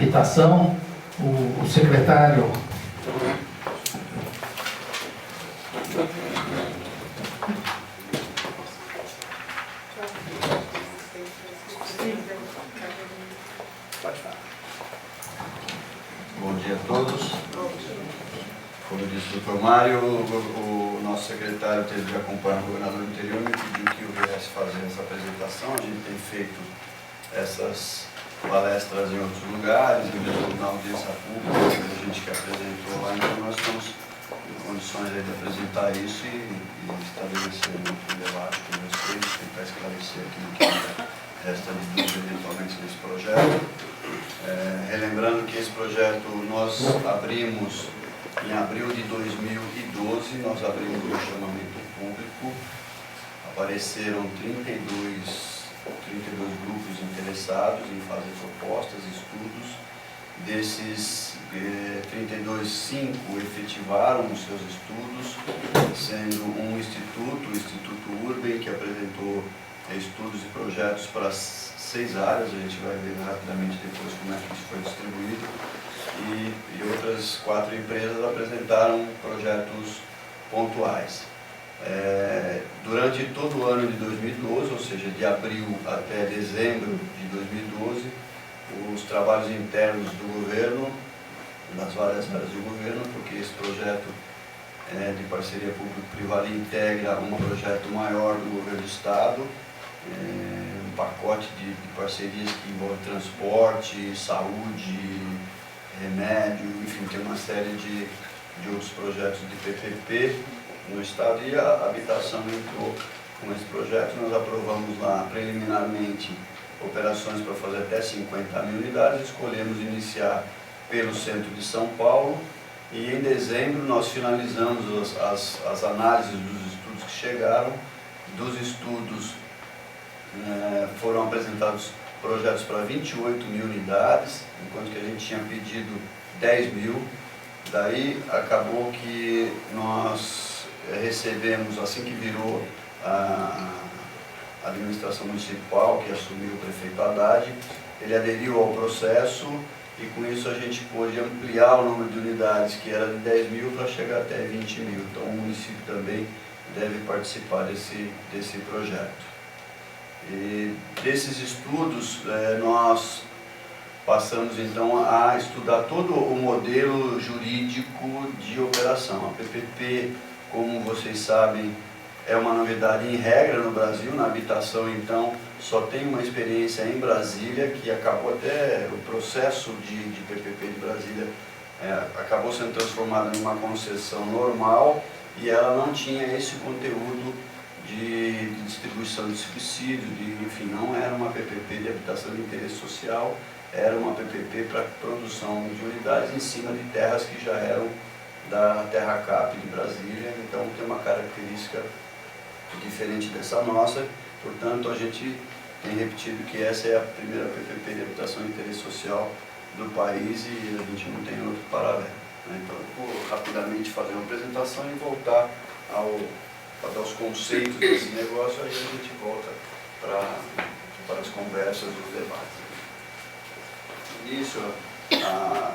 Habitação, o secretário. Bom dia a todos. Como disse o Dr. Mário, o nosso secretário teve de acompanhar o governador anterior e me pediu que eu viesse fazer essa apresentação. A gente tem feito essas palestras em outros lugares, mesmo na audiência pública, a gente que apresentou lá, então nós estamos em condições aí de apresentar isso e estabelecer um debate com vocês, tentar esclarecer aquilo que resta de dúvida eventualmente nesse projeto. Relembrando que esse projeto nós abrimos em abril de 2012, nós abrimos um chamamento público, apareceram 32 grupos interessados em fazer propostas, estudos. Desses 32, 5 efetivaram os seus estudos, sendo um instituto, o Instituto Urben, que apresentou estudos e projetos para 6 áreas, a gente vai ver rapidamente depois como é que isso foi distribuído, e outras 4 empresas apresentaram projetos pontuais. Durante todo o ano de 2012, ou seja, de abril até dezembro de 2012, os trabalhos internos do governo, das várias áreas do governo, porque esse projeto de parceria público-privada integra um projeto maior do governo do Estado, um pacote de parcerias que envolve transporte, saúde, remédio, enfim, tem uma série de outros projetos de PPP no Estado, e a habitação entrou com esse projeto. Nós aprovamos lá preliminarmente operações para fazer até 50 mil unidades, escolhemos iniciar pelo centro de São Paulo, e em dezembro nós finalizamos as análises dos estudos que chegaram. Dos estudos foram apresentados projetos para 28 mil unidades, enquanto que a gente tinha pedido 10 mil. Daí acabou que nós recebemos, assim que virou a administração municipal, que assumiu o prefeito Haddad, ele aderiu ao processo e com isso a gente pôde ampliar o número de unidades, que era de 10 mil, para chegar até 20 mil. Então o município também deve participar desse projeto. E desses estudos, nós passamos então a estudar todo o modelo jurídico de operação. A PPP, como vocês sabem, é uma novidade em regra no Brasil. Na habitação, então, só tem uma experiência em Brasília, que acabou até o processo de PPP de Brasília, acabou sendo transformado em uma concessão normal, e ela não tinha esse conteúdo de distribuição de subsídios, enfim, não era uma PPP de habitação de interesse social, era uma PPP para produção de unidades em cima de terras que já eram da Terra Cap de Brasília. Então tem uma característica diferente dessa nossa. Portanto, a gente tem repetido que essa é a primeira PPP de habitação de interesse social do país e a gente não tem outro paralelo. Então, eu vou rapidamente fazer uma apresentação e voltar para dar os conceitos desse negócio, aí a gente volta para as conversas, os debates. Nisso,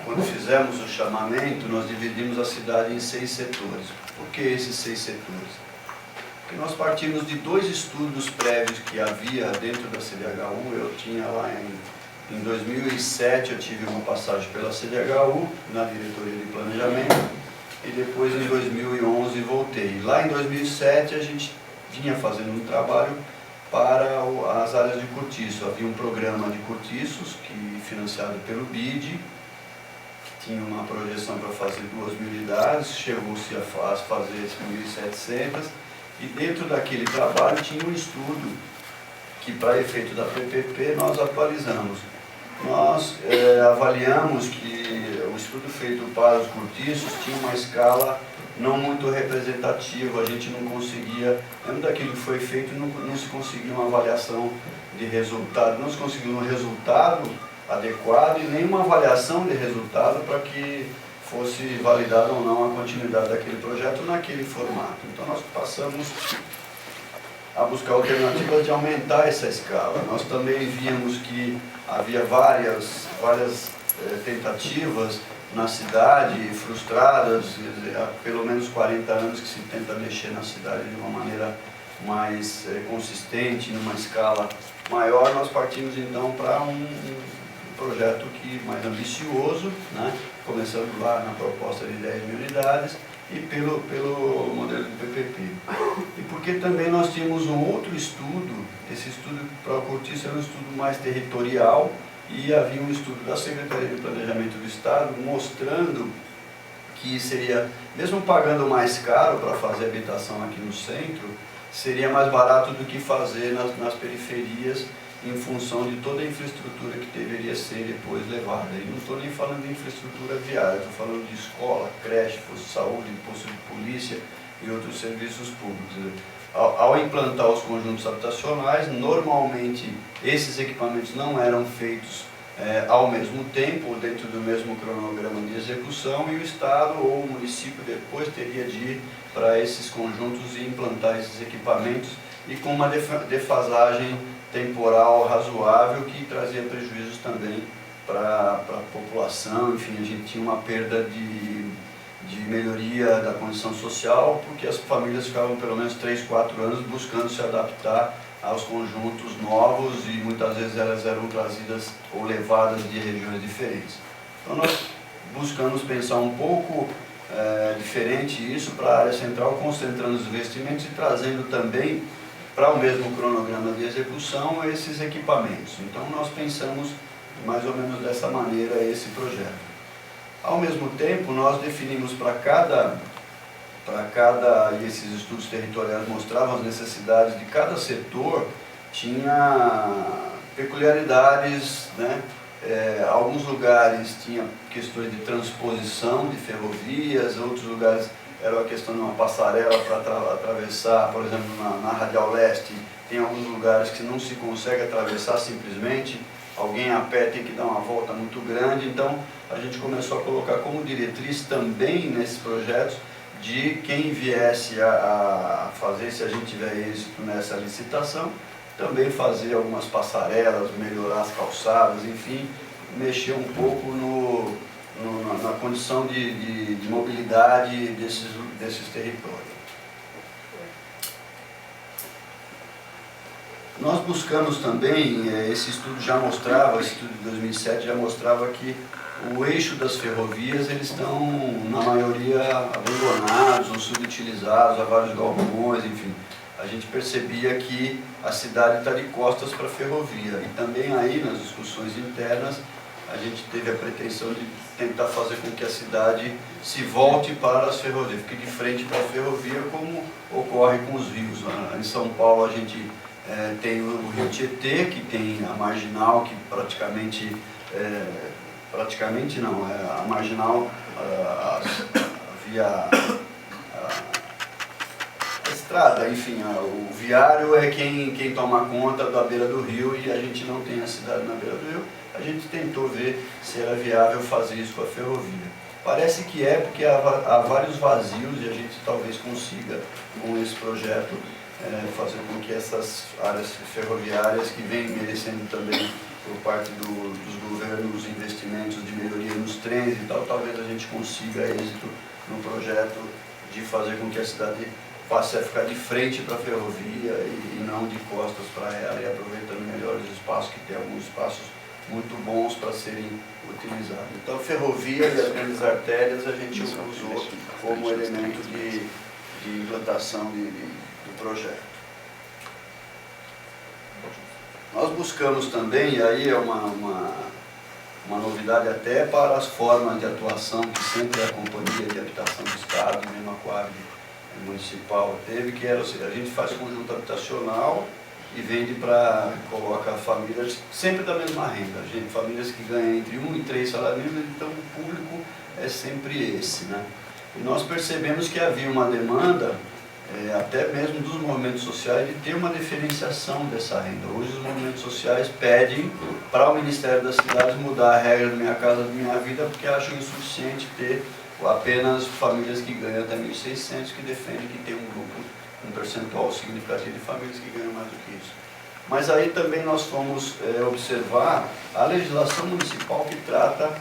quando fizemos o chamamento, nós dividimos a cidade em 6 setores. Por que esses 6 setores? Porque nós partimos de 2 estudos prévios que havia dentro da CDHU. Eu tinha lá em 2007, eu tive uma passagem pela CDHU, na diretoria de planejamento, e depois em 2011 voltei. Lá em 2007 a gente vinha fazendo um trabalho para as áreas de cortiço. Havia um programa de cortiços financiado pelo BID, tinha uma projeção para fazer 2 mil unidades, chegou-se a fazer 1.700, e dentro daquele trabalho tinha um estudo que, para efeito da PPP, nós atualizamos. Nós avaliamos que o estudo feito para os cortiços tinha uma escala não muito representativa, a gente não conseguia, dentro daquilo que foi feito, não se conseguia uma avaliação de resultado, não se conseguiu um resultado adequado e nem uma avaliação de resultado para que fosse validada ou não a continuidade daquele projeto naquele formato. Então nós passamos a buscar alternativas de aumentar essa escala. Nós também víamos que havia várias tentativas na cidade, frustradas, há pelo menos 40 anos que se tenta mexer na cidade de uma maneira mais consistente, numa escala maior. Nós partimos então para um projeto mais ambicioso, né? Começando lá na proposta de 10 mil unidades e pelo modelo do PPP. E porque também nós tínhamos um outro estudo, esse estudo para o Cortiço era um estudo mais territorial, e havia um estudo da Secretaria de Planejamento do Estado mostrando que seria, mesmo pagando mais caro para fazer habitação aqui no centro, seria mais barato do que fazer nas periferias, em função de toda a infraestrutura que deveria ser depois levada. E não estou nem falando de infraestrutura viária, estou falando de escola, creche, posto de saúde, posto de polícia e outros serviços públicos. Ao implantar os conjuntos habitacionais, normalmente esses equipamentos não eram feitos ao mesmo tempo, dentro do mesmo cronograma de execução, e o Estado ou o município depois teria de ir para esses conjuntos e implantar esses equipamentos, e com uma defasagem temporal razoável que trazia prejuízos também para a população. Enfim, a gente tinha uma perda de melhoria da condição social, porque as famílias ficavam pelo menos 3, 4 anos buscando se adaptar aos conjuntos novos, e muitas vezes elas eram trazidas ou levadas de regiões diferentes. Então nós buscamos pensar um pouco diferente isso para a área central, concentrando os investimentos e trazendo também para o mesmo cronograma de execução esses equipamentos. Então nós pensamos mais ou menos dessa maneira esse projeto. Ao mesmo tempo, nós definimos e esses estudos territoriais mostravam as necessidades de cada setor, tinha peculiaridades, né? Alguns lugares tinham questões de transposição de ferrovias, outros lugares era a questão de uma passarela para atravessar, por exemplo, na Radial Leste, tem alguns lugares que não se consegue atravessar simplesmente, alguém a pé tem que dar uma volta muito grande. Então a gente começou a colocar como diretriz também nesses projetos de quem viesse a fazer, se a gente tiver êxito nessa licitação, também fazer algumas passarelas, melhorar as calçadas, enfim, mexer um pouco na condição de mobilidade desses territórios. Nós buscamos também, esse estudo já mostrava, esse estudo de 2007 já mostrava que o eixo das ferrovias, eles estão, na maioria, abandonados ou subutilizados, há vários galpões, enfim. A gente percebia que a cidade está de costas para a ferrovia. E também aí, nas discussões internas, a gente teve a pretensão de tentar fazer com que a cidade se volte para as ferrovias, fique de frente para a ferrovia, como ocorre com os rios. Em São Paulo a gente tem o Rio Tietê, que tem a marginal, que praticamente não, a marginal, a estrada, enfim, o viário é quem toma conta da beira do rio, e a gente não tem a cidade na beira do rio. A gente tentou ver se era viável fazer isso com a ferrovia. Parece que porque há vários vazios, e a gente talvez consiga, com esse projeto, fazer com que essas áreas ferroviárias, que vêm merecendo também por parte dos governos investimentos de melhoria nos trens e tal, talvez a gente consiga êxito no projeto de fazer com que a cidade passe a ficar de frente para a ferrovia e não de costas para ela, e aproveitando melhor os espaços, que tem alguns espaços muito bons para serem utilizados. Então, a ferrovia e as grandes artérias a gente usou como elemento de implantação do projeto. Nós buscamos também, e aí é uma novidade até para as formas de atuação que sempre a Companhia de Habitação do Estado, mesmo a Coab municipal teve, que era, a gente faz conjunto habitacional e vende coloca famílias sempre da mesma renda, famílias que ganham entre 1 e 3 salários mínimos, então o público é sempre esse, né? E nós percebemos que havia uma demanda, até mesmo dos movimentos sociais, de ter uma diferenciação dessa renda. Hoje os movimentos sociais pedem para o Ministério das Cidades mudar a regra do Minha Casa Minha Vida, porque acham insuficiente ter apenas famílias que ganham até 1.600, que defendem que tem um percentual significativo de famílias que ganham mais do que isso. Mas aí também nós fomos observar a legislação municipal que trata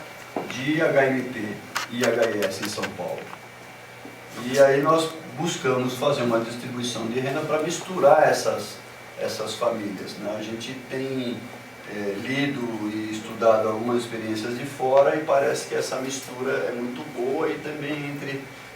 de HMP e HIS em São Paulo. E aí nós buscamos fazer uma distribuição de renda para misturar essas famílias, né? A gente tem lido e estudado algumas experiências de fora e parece que essa mistura é muito boa, e também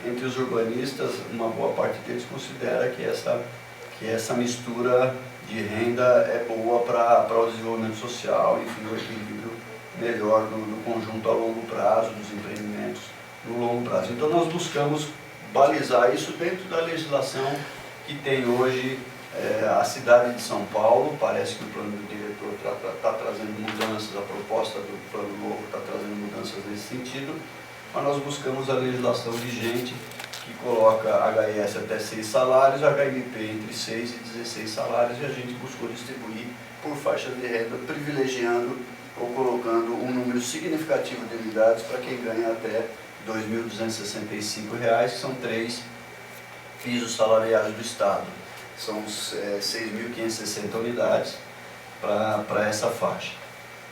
entre os urbanistas, uma boa parte deles considera que essa mistura de renda é boa para o desenvolvimento social, enfim, o equilíbrio melhor no conjunto a longo prazo, dos empreendimentos no longo prazo. Então nós buscamos balizar isso dentro da legislação que tem hoje a cidade de São Paulo. Parece que o plano do diretor está trazendo mudanças, a proposta do plano novo está trazendo mudanças nesse sentido, mas nós buscamos a legislação vigente, que coloca HIS até 6 salários, HMP entre 6 e 16 salários, e a gente buscou distribuir por faixa de renda, privilegiando ou colocando um número significativo de unidades para quem ganha até R$ 2.265, que são 3 pisos salariais do Estado. São 6.560 unidades para essa faixa.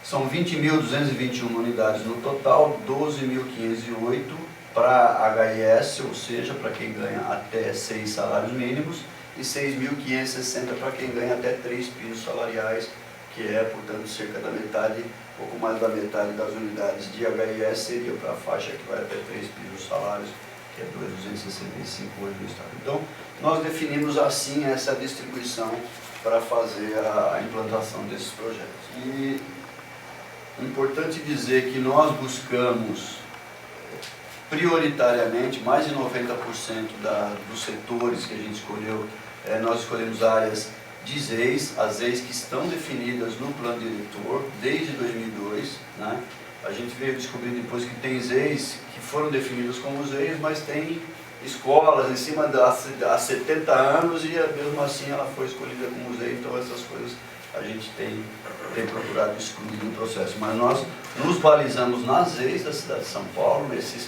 São 20.221 unidades no total, 12.508 para HIS, ou seja, para quem ganha até 6 salários mínimos, e 6.560 para quem ganha até 3 pisos salariais, que é, portanto, cerca da metade, pouco mais da metade das unidades de HIS seria para a faixa que vai até 3 pisos salários, que é 2.265 hoje no Estado. Então, nós definimos assim essa distribuição para fazer a implantação desses projetos. E é importante dizer que nós buscamos prioritariamente, mais de 90% dos setores que a gente escolheu, nós escolhemos áreas de ZEIs, as ZEIs que estão definidas no plano diretor desde 2002, né? A gente veio descobrir depois que tem ZEIs que foram definidas como ZEIs, mas tem escolas em cima há 70 anos e mesmo assim ela foi escolhida como ZEI. Então essas coisas a gente tem procurado excluir no processo. Mas nós nos balizamos nas ZEIs da cidade de São Paulo, nesses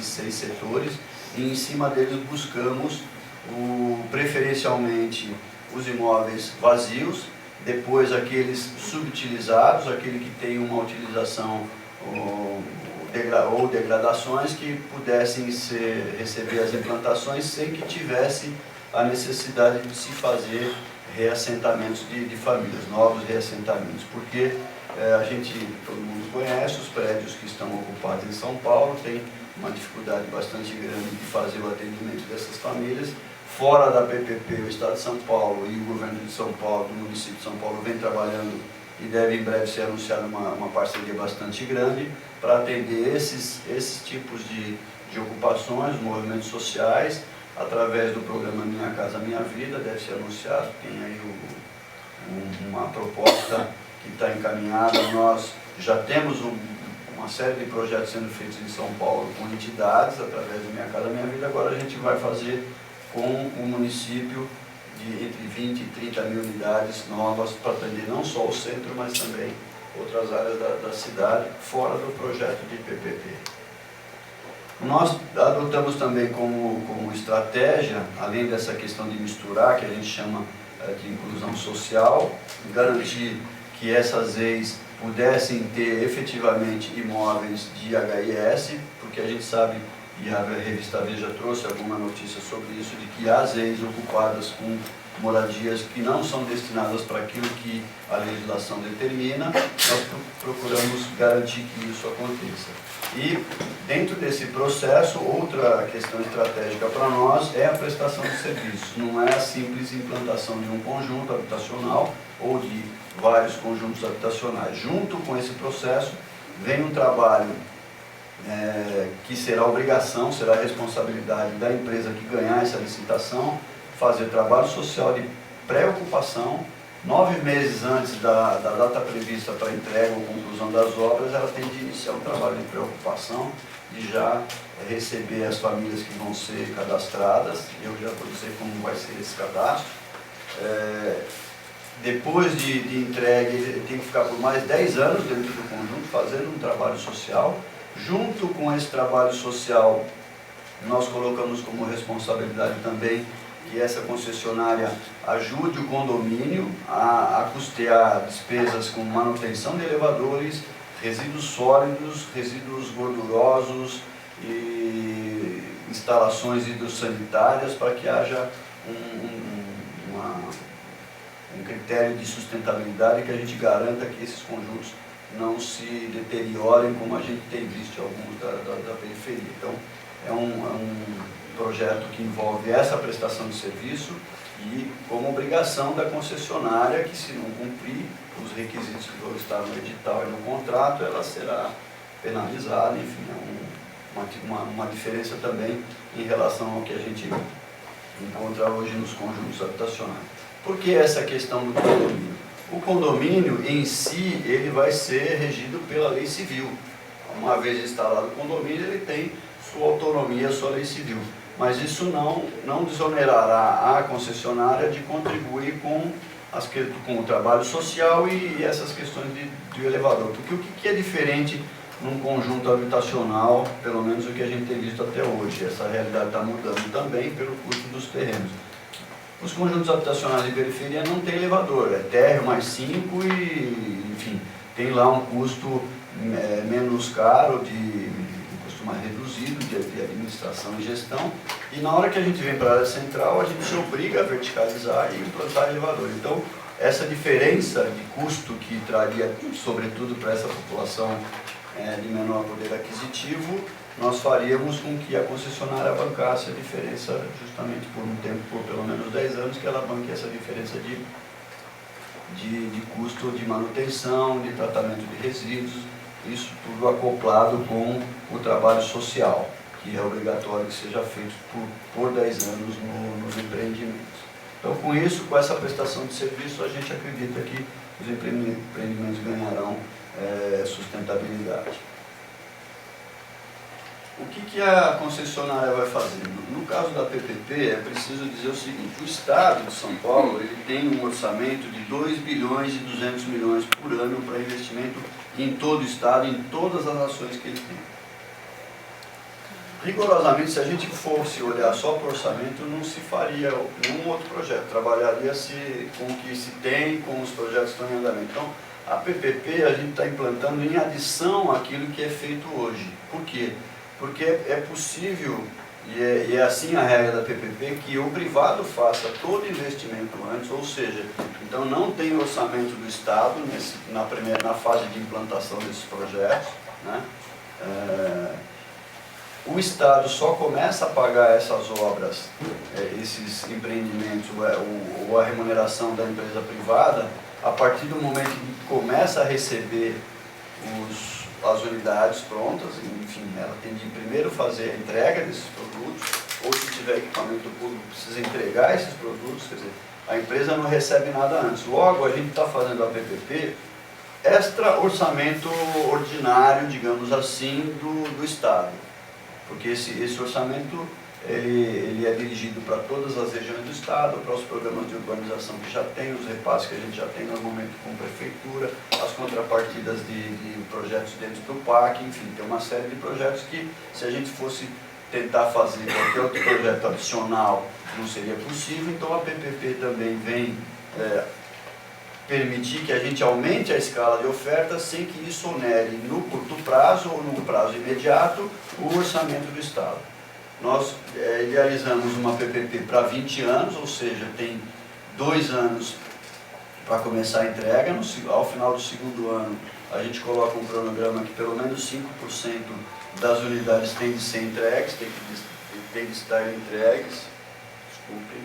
6 setores, e em cima deles buscamos preferencialmente os imóveis vazios, depois aqueles subutilizados, aquele que tem uma utilização ou degradações que pudessem receber as implantações sem que tivesse a necessidade de se fazer reassentamentos de famílias, novos reassentamentos, porque todo mundo conhece os prédios que estão ocupados em São Paulo, tem uma dificuldade bastante grande de fazer o atendimento dessas famílias. Fora da PPP, o Estado de São Paulo e o Governo de São Paulo, o município de São Paulo, vem trabalhando e deve em breve ser anunciada uma parceria bastante grande para atender esses tipos de ocupações, movimentos sociais, através do programa Minha Casa Minha Vida. Deve ser anunciado, tem aí uma proposta que está encaminhada. Nós já temos uma série de projetos sendo feitos em São Paulo com entidades, através do Minha Casa Minha Vida. Agora a gente vai fazer com o município de entre 20 e 30 mil unidades novas para atender não só o centro, mas também outras áreas da cidade, fora do projeto de PPP. Nós adotamos também como estratégia, além dessa questão de misturar, que a gente chama de inclusão social, garantir que essas ZEIs pudessem ter efetivamente imóveis de HIS, porque a gente sabe, e a revista Veja trouxe alguma notícia sobre isso, de que há ZEIs ocupadas com moradias que não são destinadas para aquilo que a legislação determina. Nós procuramos garantir que isso aconteça. E dentro desse processo, outra questão estratégica para nós é a prestação de serviços. Não é a simples implantação de um conjunto habitacional ou de vários conjuntos habitacionais. Junto com esse processo vem um trabalho que será obrigação, será responsabilidade da empresa que ganhar essa licitação, fazer trabalho social de pré-ocupação. 9 meses antes da data prevista para entrega ou conclusão das obras, ela tem de iniciar um trabalho de pré-ocupação e já receber as famílias que vão ser cadastradas. Eu já vou dizer como vai ser esse cadastro. Depois de entregue, ele tem que ficar por mais 10 anos dentro do conjunto, fazendo um trabalho social. Junto com esse trabalho social, nós colocamos como responsabilidade também que essa concessionária ajude o condomínio a custear despesas com manutenção de elevadores, resíduos sólidos, resíduos gordurosos e instalações hidrossanitárias, para que haja um critério de sustentabilidade que a gente garanta que esses conjuntos não se deteriorem, como a gente tem visto em alguns da periferia. Então, é um projeto que envolve essa prestação de serviço e como obrigação da concessionária que, se não cumprir os requisitos que vão estar no edital e no contrato, ela será penalizada. Enfim, é uma diferença também em relação ao que a gente encontra hoje nos conjuntos habitacionais. Por que essa questão do condomínio? O condomínio em si, ele vai ser regido pela lei civil. Uma vez instalado o condomínio, ele tem sua autonomia, sua lei civil. Mas isso não desonerará a concessionária de contribuir com o trabalho social e essas questões de elevador. Porque o que é diferente num conjunto habitacional, pelo menos o que a gente tem visto até hoje? Essa realidade está mudando também pelo custo dos terrenos. Os conjuntos habitacionais de periferia não tem elevador, é térreo mais 5 e, enfim, tem lá um custo menos caro, um custo mais reduzido de administração e gestão, e na hora que a gente vem para a área central, a gente se obriga a verticalizar e implantar elevador. Então, essa diferença de custo que traria, sobretudo para essa população de menor poder aquisitivo, nós faríamos com que a concessionária bancasse a diferença justamente por um tempo, por pelo menos 10 anos, que ela banque essa diferença de custo de manutenção, de tratamento de resíduos, isso tudo acoplado com o trabalho social, que é obrigatório que seja feito por 10 anos nos empreendimentos. Então, com isso, com essa prestação de serviço, a gente acredita que os empreendimentos ganharão sustentabilidade. O que a concessionária vai fazer? No caso da PPP, é preciso dizer o seguinte: o Estado de São Paulo ele tem um orçamento de 2 bilhões e 200 milhões por ano para investimento em todo o Estado, em todas as ações que ele tem. Rigorosamente, se a gente fosse olhar só para o orçamento, não se faria nenhum outro projeto, trabalharia-se com o que se tem, com os projetos que estão em andamento. Então, a PPP a gente está implantando em adição àquilo que é feito hoje. Por quê? Porque é possível, e é assim a regra da PPP, que o privado faça todo investimento antes, ou seja, então não tem orçamento do Estado na fase de implantação desses projetos, né? O Estado só começa a pagar essas obras, esses empreendimentos, ou a remuneração da empresa privada, a partir do momento que começa a receber as unidades prontas. Enfim, ela tem de primeiro fazer a entrega desses produtos, ou se tiver equipamento público, precisa entregar esses produtos, quer dizer, a empresa não recebe nada antes. Logo, a gente está fazendo a PPP extra orçamento ordinário, digamos assim, do Estado. Porque esse orçamento ele é dirigido para todas as regiões do Estado, para os programas de urbanização que já tem, os repasses que a gente já tem normalmente com prefeitura, as contrapartidas de projetos dentro do PAC, enfim, tem uma série de projetos que, se a gente fosse tentar fazer qualquer outro projeto adicional, não seria possível. Então a PPP também vem permitir que a gente aumente a escala de oferta sem que isso onere no curto prazo ou no prazo imediato o orçamento do Estado. Nós idealizamos uma PPP para 20 anos, ou seja, tem 2 anos para começar a entrega. Ao final do segundo ano, a gente coloca um cronograma que pelo menos 5% das unidades têm de ser entregues, tem de estar entregues. Desculpem,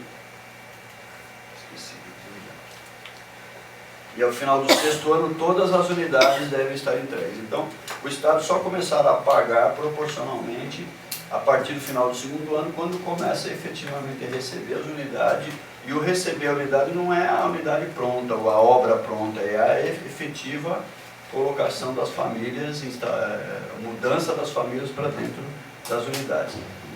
esqueci. E ao final do 6º ano, todas as unidades devem estar entregues. Então, o Estado só começará a pagar proporcionalmente a partir do final do segundo ano, quando começa efetivamente a receber as unidades. E o receber a unidade não é a unidade pronta ou a obra pronta, é a efetiva colocação das famílias, mudança das famílias para dentro das unidades.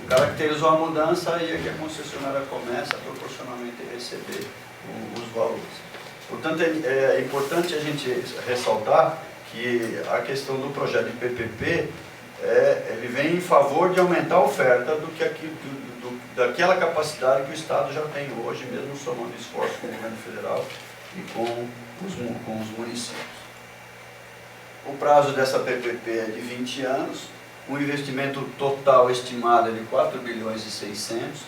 Caracterizou a mudança, aí é que a concessionária começa a proporcionalmente receber os valores. Portanto, é importante a gente ressaltar que a questão do projeto de PPP, ele vem em favor de aumentar a oferta do daquela capacidade que o Estado já tem hoje, mesmo somando esforço com o governo federal e com os municípios. O prazo dessa PPP é de 20 anos, o investimento total estimado é de 4 bilhões e 600,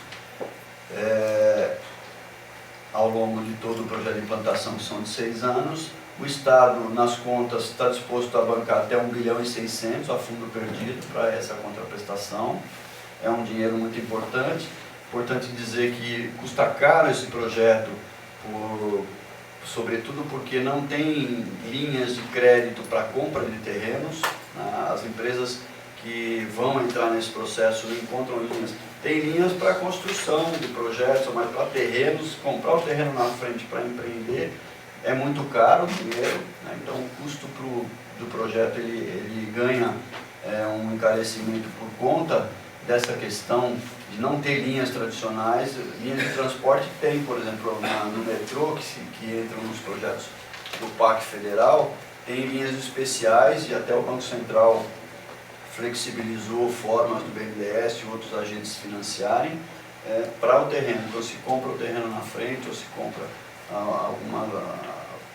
ao longo de todo o projeto de implantação, que são de 6 anos. O Estado, nas contas, está disposto a bancar até 1 bilhão e 600 a fundo perdido para essa contraprestação. É um dinheiro muito importante. Importante dizer que custa caro esse projeto, sobretudo porque não tem linhas de crédito para compra de terrenos. As empresas que vão entrar nesse processo encontram linhas. Tem linhas para construção de projetos, mas para terrenos, comprar o terreno na frente para empreender é muito caro o dinheiro, né? Então o custo do projeto ele ganha um encarecimento por conta dessa questão de não ter linhas tradicionais. Linhas de transporte tem, por exemplo, no metrô, que entram nos projetos do PAC federal, tem linhas especiais e até o Banco Central flexibilizou formas do BNDES e outros agentes financiarem para o terreno. Então se compra o terreno na frente ou se compra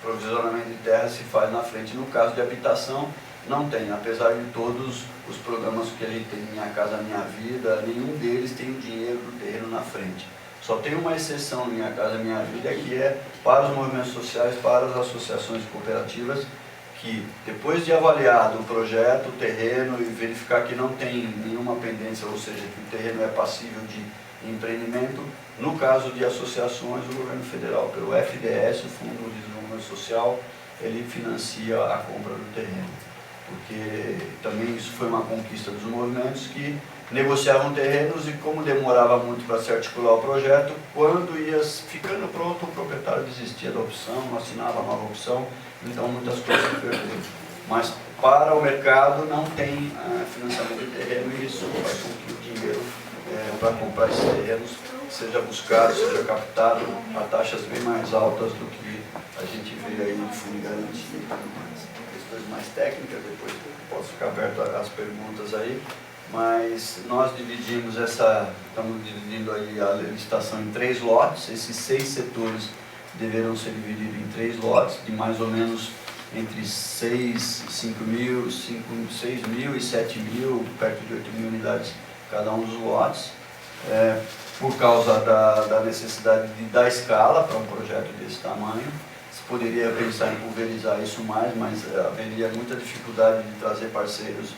provisionamento de terra se faz na frente. No caso de habitação, não tem, apesar de todos os programas que a gente tem, Minha Casa Minha Vida, nenhum deles tem o dinheiro do terreno na frente. Só tem uma exceção no Minha Casa Minha Vida, que é para os movimentos sociais, para as associações cooperativas, que depois de avaliado o projeto, o terreno e verificar que não tem nenhuma pendência, ou seja, que o terreno é passível de empreendimento, no caso de associações, o governo federal, pelo FDS, o Fundo de Desenvolvimento Social, ele financia a compra do terreno. Porque também isso foi uma conquista dos movimentos que negociavam terrenos e como demorava muito para se articular o projeto, quando ia ficando pronto, o proprietário desistia da opção, não assinava a nova opção, então muitas coisas se perderam. Mas para o mercado não tem financiamento de terreno e isso faz com que o dinheiro para comprar esses terrenos seja buscado, seja captado a taxas bem mais altas do que a gente vê aí de fundo de garantia e tudo mais. Questões mais técnicas, depois posso ficar aberto às perguntas aí, mas nós estamos dividindo aí a licitação em 3 lotes. Esses 6 setores deverão ser divididos em 3 lotes, de mais ou menos entre 6 mil e 7 mil, perto de 8 mil unidades cada um dos lotes, por causa da necessidade de dar escala para um projeto desse tamanho. Se poderia pensar em pulverizar isso mais, mas haveria muita dificuldade de trazer parceiros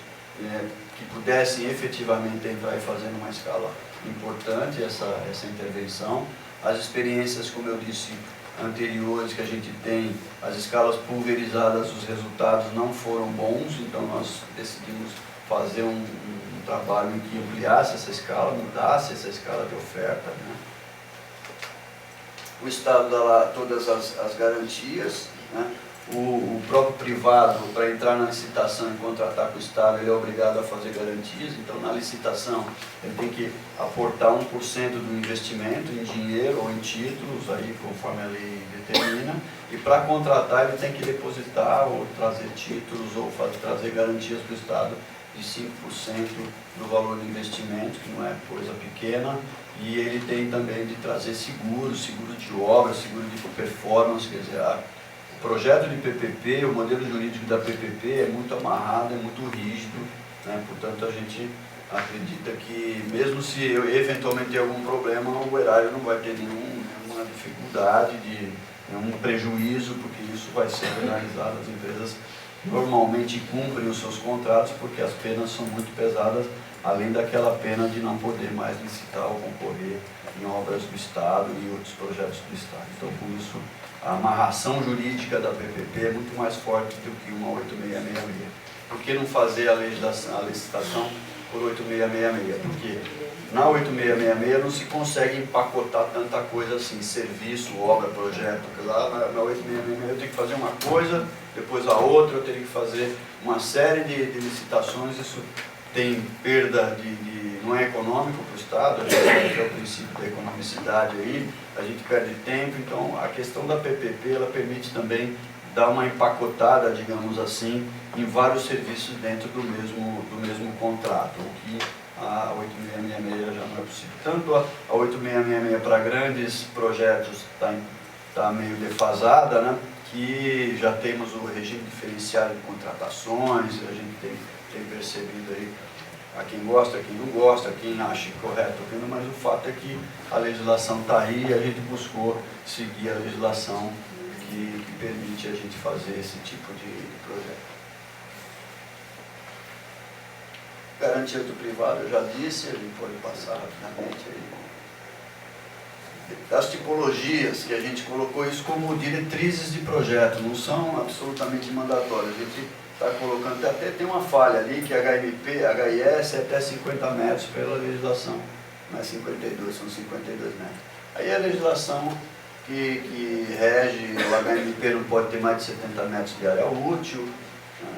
que pudessem efetivamente entrar e fazer numa escala importante essa intervenção. As experiências, como eu disse, anteriores que a gente tem, as escalas pulverizadas, os resultados não foram bons, então nós decidimos fazer um trabalho em que ampliasse essa escala, mudasse essa escala de oferta, né? O Estado dá lá todas as garantias, né? O próprio privado, para entrar na licitação e contratar com o Estado, ele é obrigado a fazer garantias. Então, na licitação, ele tem que aportar 1% do investimento em dinheiro ou em títulos, aí, conforme a lei determina. E para contratar, ele tem que depositar ou trazer títulos ou trazer garantias para o Estado de 5% do valor do investimento, que não é coisa pequena. E ele tem também de trazer seguro de obra, seguro de performance, quer dizer, o projeto de PPP, o modelo jurídico da PPP é muito amarrado, é muito rígido, né? Portanto, a gente acredita que, mesmo se eventualmente ter algum problema, o erário não vai ter nenhuma dificuldade, nenhum prejuízo, porque isso vai ser penalizado. As empresas normalmente cumprem os seus contratos, porque as penas são muito pesadas, além daquela pena de não poder mais licitar ou concorrer em obras do Estado e outros projetos do Estado. Então, por isso, a amarração jurídica da PPP é muito mais forte do que uma 8666. Por que não fazer a licitação por 8666? Porque na 8666 não se consegue empacotar tanta coisa assim, serviço, obra, projeto. Porque lá na 8666 eu tenho que fazer uma coisa, depois a outra, eu tenho que fazer uma série de licitações. Isso tem perda não é econômico para o Estado, a gente tem o princípio da economicidade aí, a gente perde tempo. Então a questão da PPP, ela permite também dar uma empacotada, digamos assim, em vários serviços dentro do mesmo contrato, o que a 8666 já não é possível. Tanto a 8666 para grandes projetos está meio defasada, né? Que já temos o regime diferenciado de contratações, a gente tem percebido aí a quem gosta, a quem não gosta, a quem acha correto, mas o fato é que a legislação está aí e a gente buscou seguir a legislação que permite a gente fazer esse tipo de projeto. Garantia do privado, eu já disse, a gente pode passar rapidamente aí. Das tipologias, que a gente colocou isso como diretrizes de projeto, não são absolutamente mandatórias. A gente está colocando, até tem uma falha ali, que HMP, HIS é até 50 metros pela legislação, não é 52, são 52 metros. Aí a legislação que rege, o HMP não pode ter mais de 70 metros de área útil, né?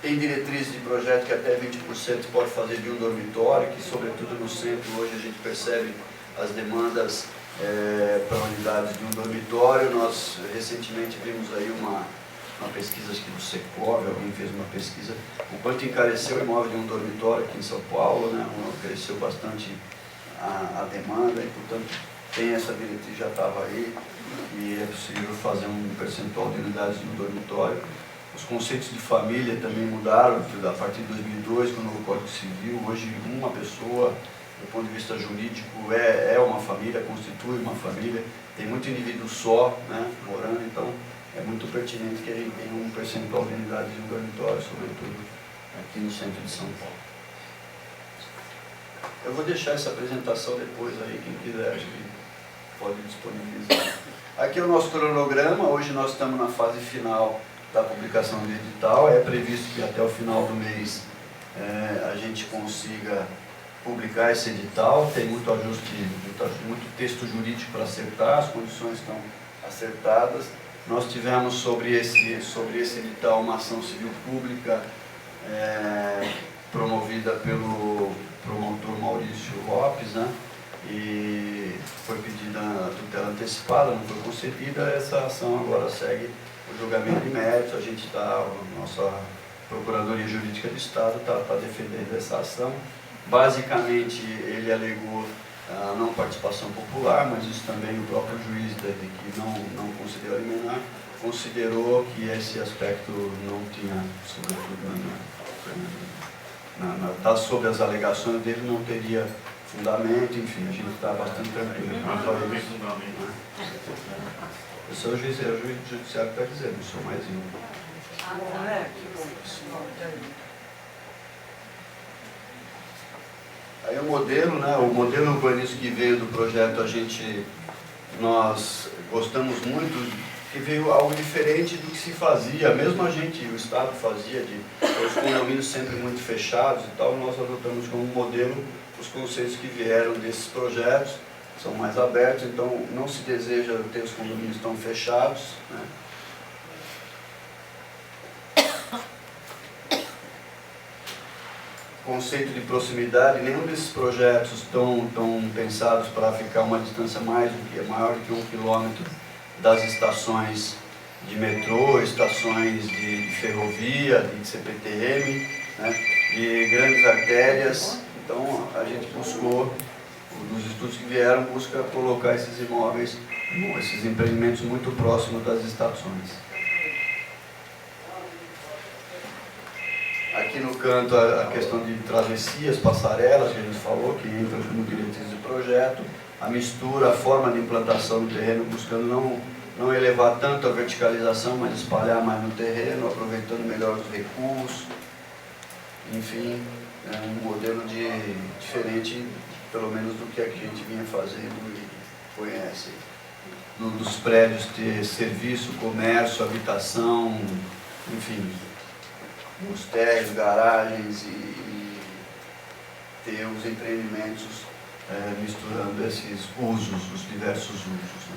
Tem diretrizes de projeto que até 20% pode fazer de um dormitório, que sobretudo no centro hoje a gente percebe as demandas para unidades de um dormitório. Nós recentemente vimos aí uma pesquisa aqui do Secov, alguém fez uma pesquisa, o quanto encareceu o imóvel de um dormitório aqui em São Paulo, né? Cresceu bastante a demanda e, portanto, tem essa diretriz, já estava aí, e é possível fazer um percentual de unidades de um dormitório. Os conceitos de família também mudaram a partir de 2002, com o novo Código Civil. Hoje, uma pessoa, do ponto de vista jurídico, é uma família, constitui uma família. Tem muito indivíduo só, né, morando, então é muito pertinente que a gente tenha um percentual de unidades de um dormitório, sobretudo aqui no centro de São Paulo. Eu vou deixar essa apresentação depois aí, quem quiser, acho que pode disponibilizar. Aqui é o nosso cronograma. Hoje nós estamos na fase final da publicação do edital. É previsto que até o final do mês a gente consiga publicar esse edital. Tem muito ajuste, muito texto jurídico para acertar, as condições estão acertadas. Nós tivemos sobre esse edital uma ação civil pública promovida pelo promotor Maurício Lopes, né? E foi pedida a tutela antecipada, não foi concedida. Essa ação agora segue o julgamento de mérito. A gente está, a nossa Procuradoria Jurídica do Estado está defendendo essa ação. Basicamente, ele alegou a não participação popular, mas isso também o próprio juiz, que não considerou a liminar, considerou que esse aspecto não tinha, sobretudo, sobre as alegações dele, não teria fundamento. Enfim, a gente está bastante tranquilo. Eu sou o juiz judiciário que está dizendo, não sou mais eu. Aí o modelo, né, o modelo urbanístico que veio do projeto, nós gostamos muito, que veio algo diferente do que se fazia, mesmo o Estado fazia, os condomínios sempre muito fechados e tal. Nós adotamos como modelo os conceitos que vieram desses projetos, são mais abertos, então não se deseja ter os condomínios tão fechados, né? Conceito de proximidade, nenhum desses projetos estão pensados para ficar uma distância maior do que 1 quilômetro das estações de metrô, estações de ferrovia, de CPTM, né, de grandes artérias. Então a gente buscou, nos estudos que vieram, busca colocar esses imóveis, esses empreendimentos muito próximos das estações. Aqui no canto a questão de travessias, passarelas, que a gente falou, que entra como diretriz do projeto, a mistura, a forma de implantação no terreno, buscando não elevar tanto a verticalização, mas espalhar mais no terreno, aproveitando melhor os recuos. Enfim, é um modelo diferente, pelo menos do que a gente vinha fazendo e conhece. Dos prédios ter serviço, comércio, habitação, enfim, os térreos, garagens e ter os empreendimentos misturando esses usos, os diversos usos, né?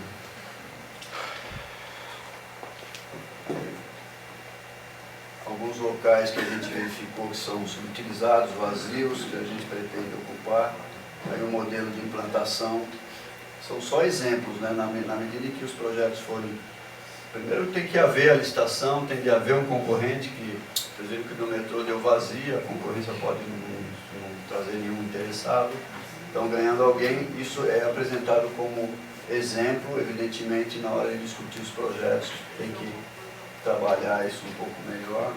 Alguns locais que a gente verificou que são subutilizados, vazios, que a gente pretende ocupar. Aí o modelo de implantação são só exemplos, né? Na medida em que os projetos forem primeiro tem que haver a licitação, tem que haver um concorrente que, por exemplo, que no metrô deu vazia, a concorrência pode não trazer nenhum interessado. Então, ganhando alguém, isso é apresentado como exemplo, evidentemente, na hora de discutir os projetos, tem que trabalhar isso um pouco melhor.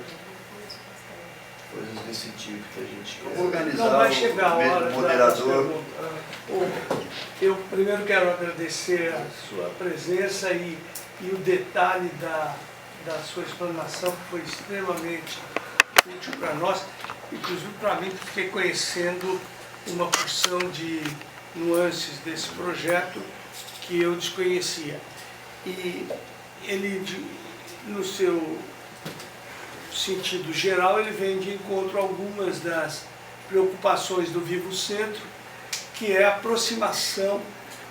Coisas desse tipo que a gente quer organizar. Não vai chegar a hora o moderador. Eu primeiro quero agradecer a sua presença e o detalhe da sua explanação, que foi extremamente útil para nós, inclusive para mim, que fiquei conhecendo uma porção de nuances desse projeto que eu desconhecia. E ele, no seu sentido geral, ele vem de encontro a algumas das preocupações do Vivo Centro, que é a aproximação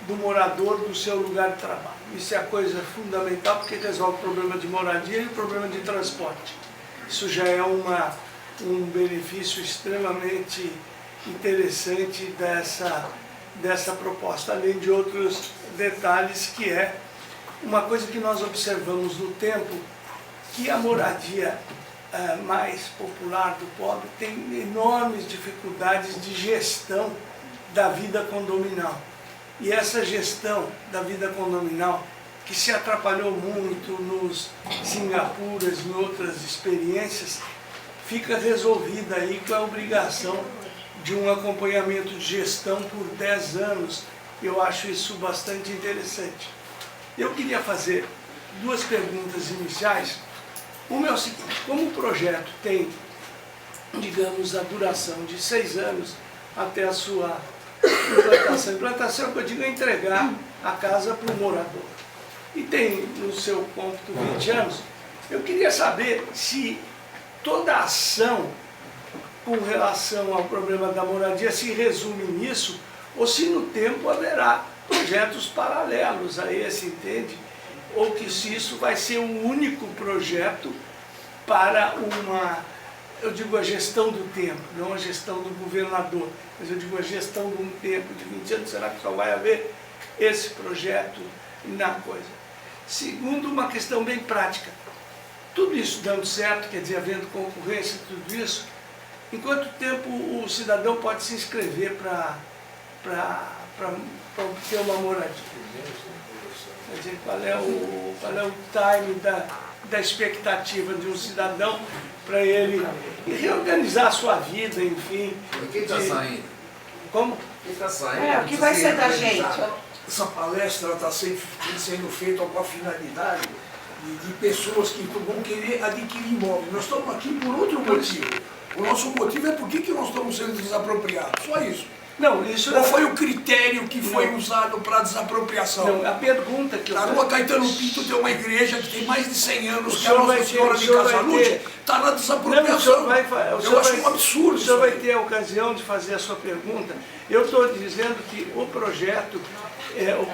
do morador do seu lugar de trabalho. Isso é a coisa fundamental, porque resolve o problema de moradia e o problema de transporte. Isso já é um benefício extremamente interessante dessa proposta, além de outros detalhes, que é uma coisa que nós observamos no tempo, que a moradia mais popular do pobre tem enormes dificuldades de gestão da vida condominal. E essa gestão da vida condominal, que se atrapalhou muito nos Singapuras e em outras experiências, fica resolvida aí com a obrigação de um acompanhamento de gestão por 10 anos. Eu acho isso bastante interessante. Eu queria fazer duas perguntas iniciais. Uma é o seguinte: como o projeto tem, digamos, a duração de 6 anos até a sua implantação. Implantação, que eu digo, é entregar a casa para o morador. E tem no seu cômputo 20 anos. Eu queria saber se toda a ação com relação ao problema da moradia se resume nisso, ou se no tempo haverá projetos paralelos a esse, entende? Ou que se isso vai ser um único projeto para eu digo, a gestão do tempo, não a gestão do governador, mas eu digo a gestão de um tempo de 20 anos, será que só vai haver esse projeto na coisa? Segundo, uma questão bem prática. Tudo isso dando certo, quer dizer, havendo concorrência, tudo isso, em quanto tempo o cidadão pode se inscrever para obter uma moradia? Quer dizer, qual é o time da expectativa de um cidadão para ele reorganizar a sua vida, enfim. Quem está saindo? Como? Quem está saindo? O que vai ser da gente? Essa palestra está sendo feita com a finalidade de pessoas que vão querer adquirir imóvel. Nós estamos aqui por outro motivo. O nosso motivo é por que nós estamos sendo desapropriados. Só isso. Não, isso Qual foi o critério que foi usado para desapropriação? Não, a pergunta que Na rua Caetano Pinto tem uma igreja que tem mais de 100 anos, que é a senhor vai Nossa ter- Senhora o de senhor vai Casalute, ter- está na Não, o desapropriação. senhor vai, Eu acho um absurdo o senhor isso vai aí. ter a ocasião de fazer a sua pergunta. Eu estou dizendo que o projeto, eu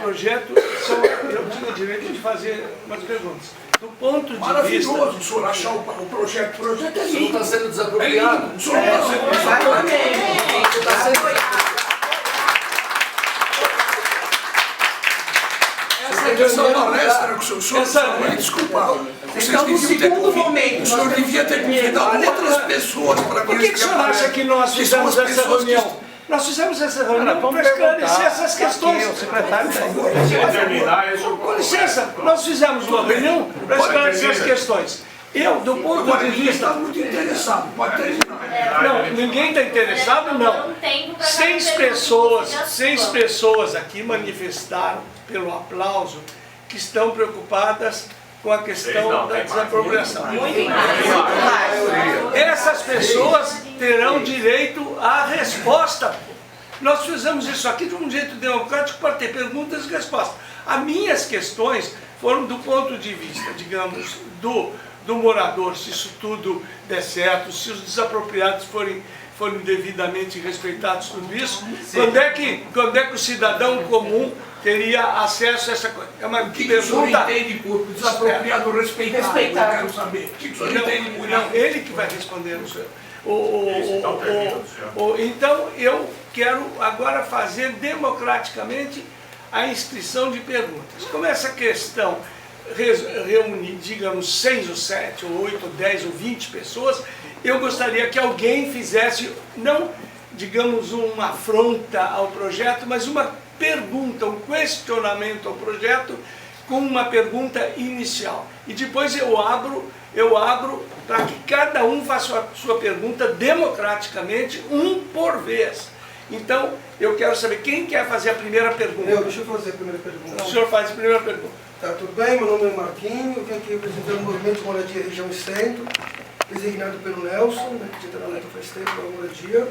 tinha direito de fazer umas perguntas. Do ponto de Maravilhoso vista... o senhor achar o projeto. O projeto é Você não lindo. está sendo É desapropriado. lindo. O senhor não está sendo desapropriado. Você está sendo... Essa palestra que o senhor vai desculpar. Estamos no segundo momento. O senhor devia ter convidado outras pessoas para Por que o senhor acha que nós fizemos essa reunião? Nós fizemos essa reunião para esclarecer essas questões. Com licença, nós fizemos uma reunião para esclarecer as questões. Eu, do ponto Agora, de ninguém vista... está muito interessado. Pode terminar. Não, ninguém está interessado, não. Seis pessoas aqui manifestaram, pelo aplauso, que estão preocupadas com a questão da desapropriação. Essas pessoas terão direito à resposta. Nós fizemos isso aqui de um jeito democrático para ter perguntas e respostas. As minhas questões foram do ponto de vista, digamos, do morador, se isso tudo der certo, se os desapropriados forem devidamente respeitados, tudo isso, quando é que o cidadão comum teria acesso a essa coisa? É uma O que o senhor pergunta... entende por desapropriado respeitado? Respeitado. Eu quero saber. O que o senhor entende por Não, isso? ele que vai responder o senhor. Então, eu quero agora fazer democraticamente a inscrição de perguntas. Como essa questão reunir, digamos, 6 ou 7, ou 8, ou 10, ou 20 pessoas, eu gostaria que alguém fizesse, não, digamos, uma afronta ao projeto, mas uma pergunta, um questionamento ao projeto, com uma pergunta inicial. E depois eu abro para que cada um faça a sua pergunta democraticamente, um por vez. Então, eu quero saber quem quer fazer a primeira pergunta. Deixa eu fazer a primeira pergunta. O senhor faz a primeira pergunta. Tá, tudo bem? Meu nome é Marquinho, eu vim aqui representando o Movimento de Moradia Região e Centro, designado pelo Nelson, né, que está na luta faz tempo pela moradia.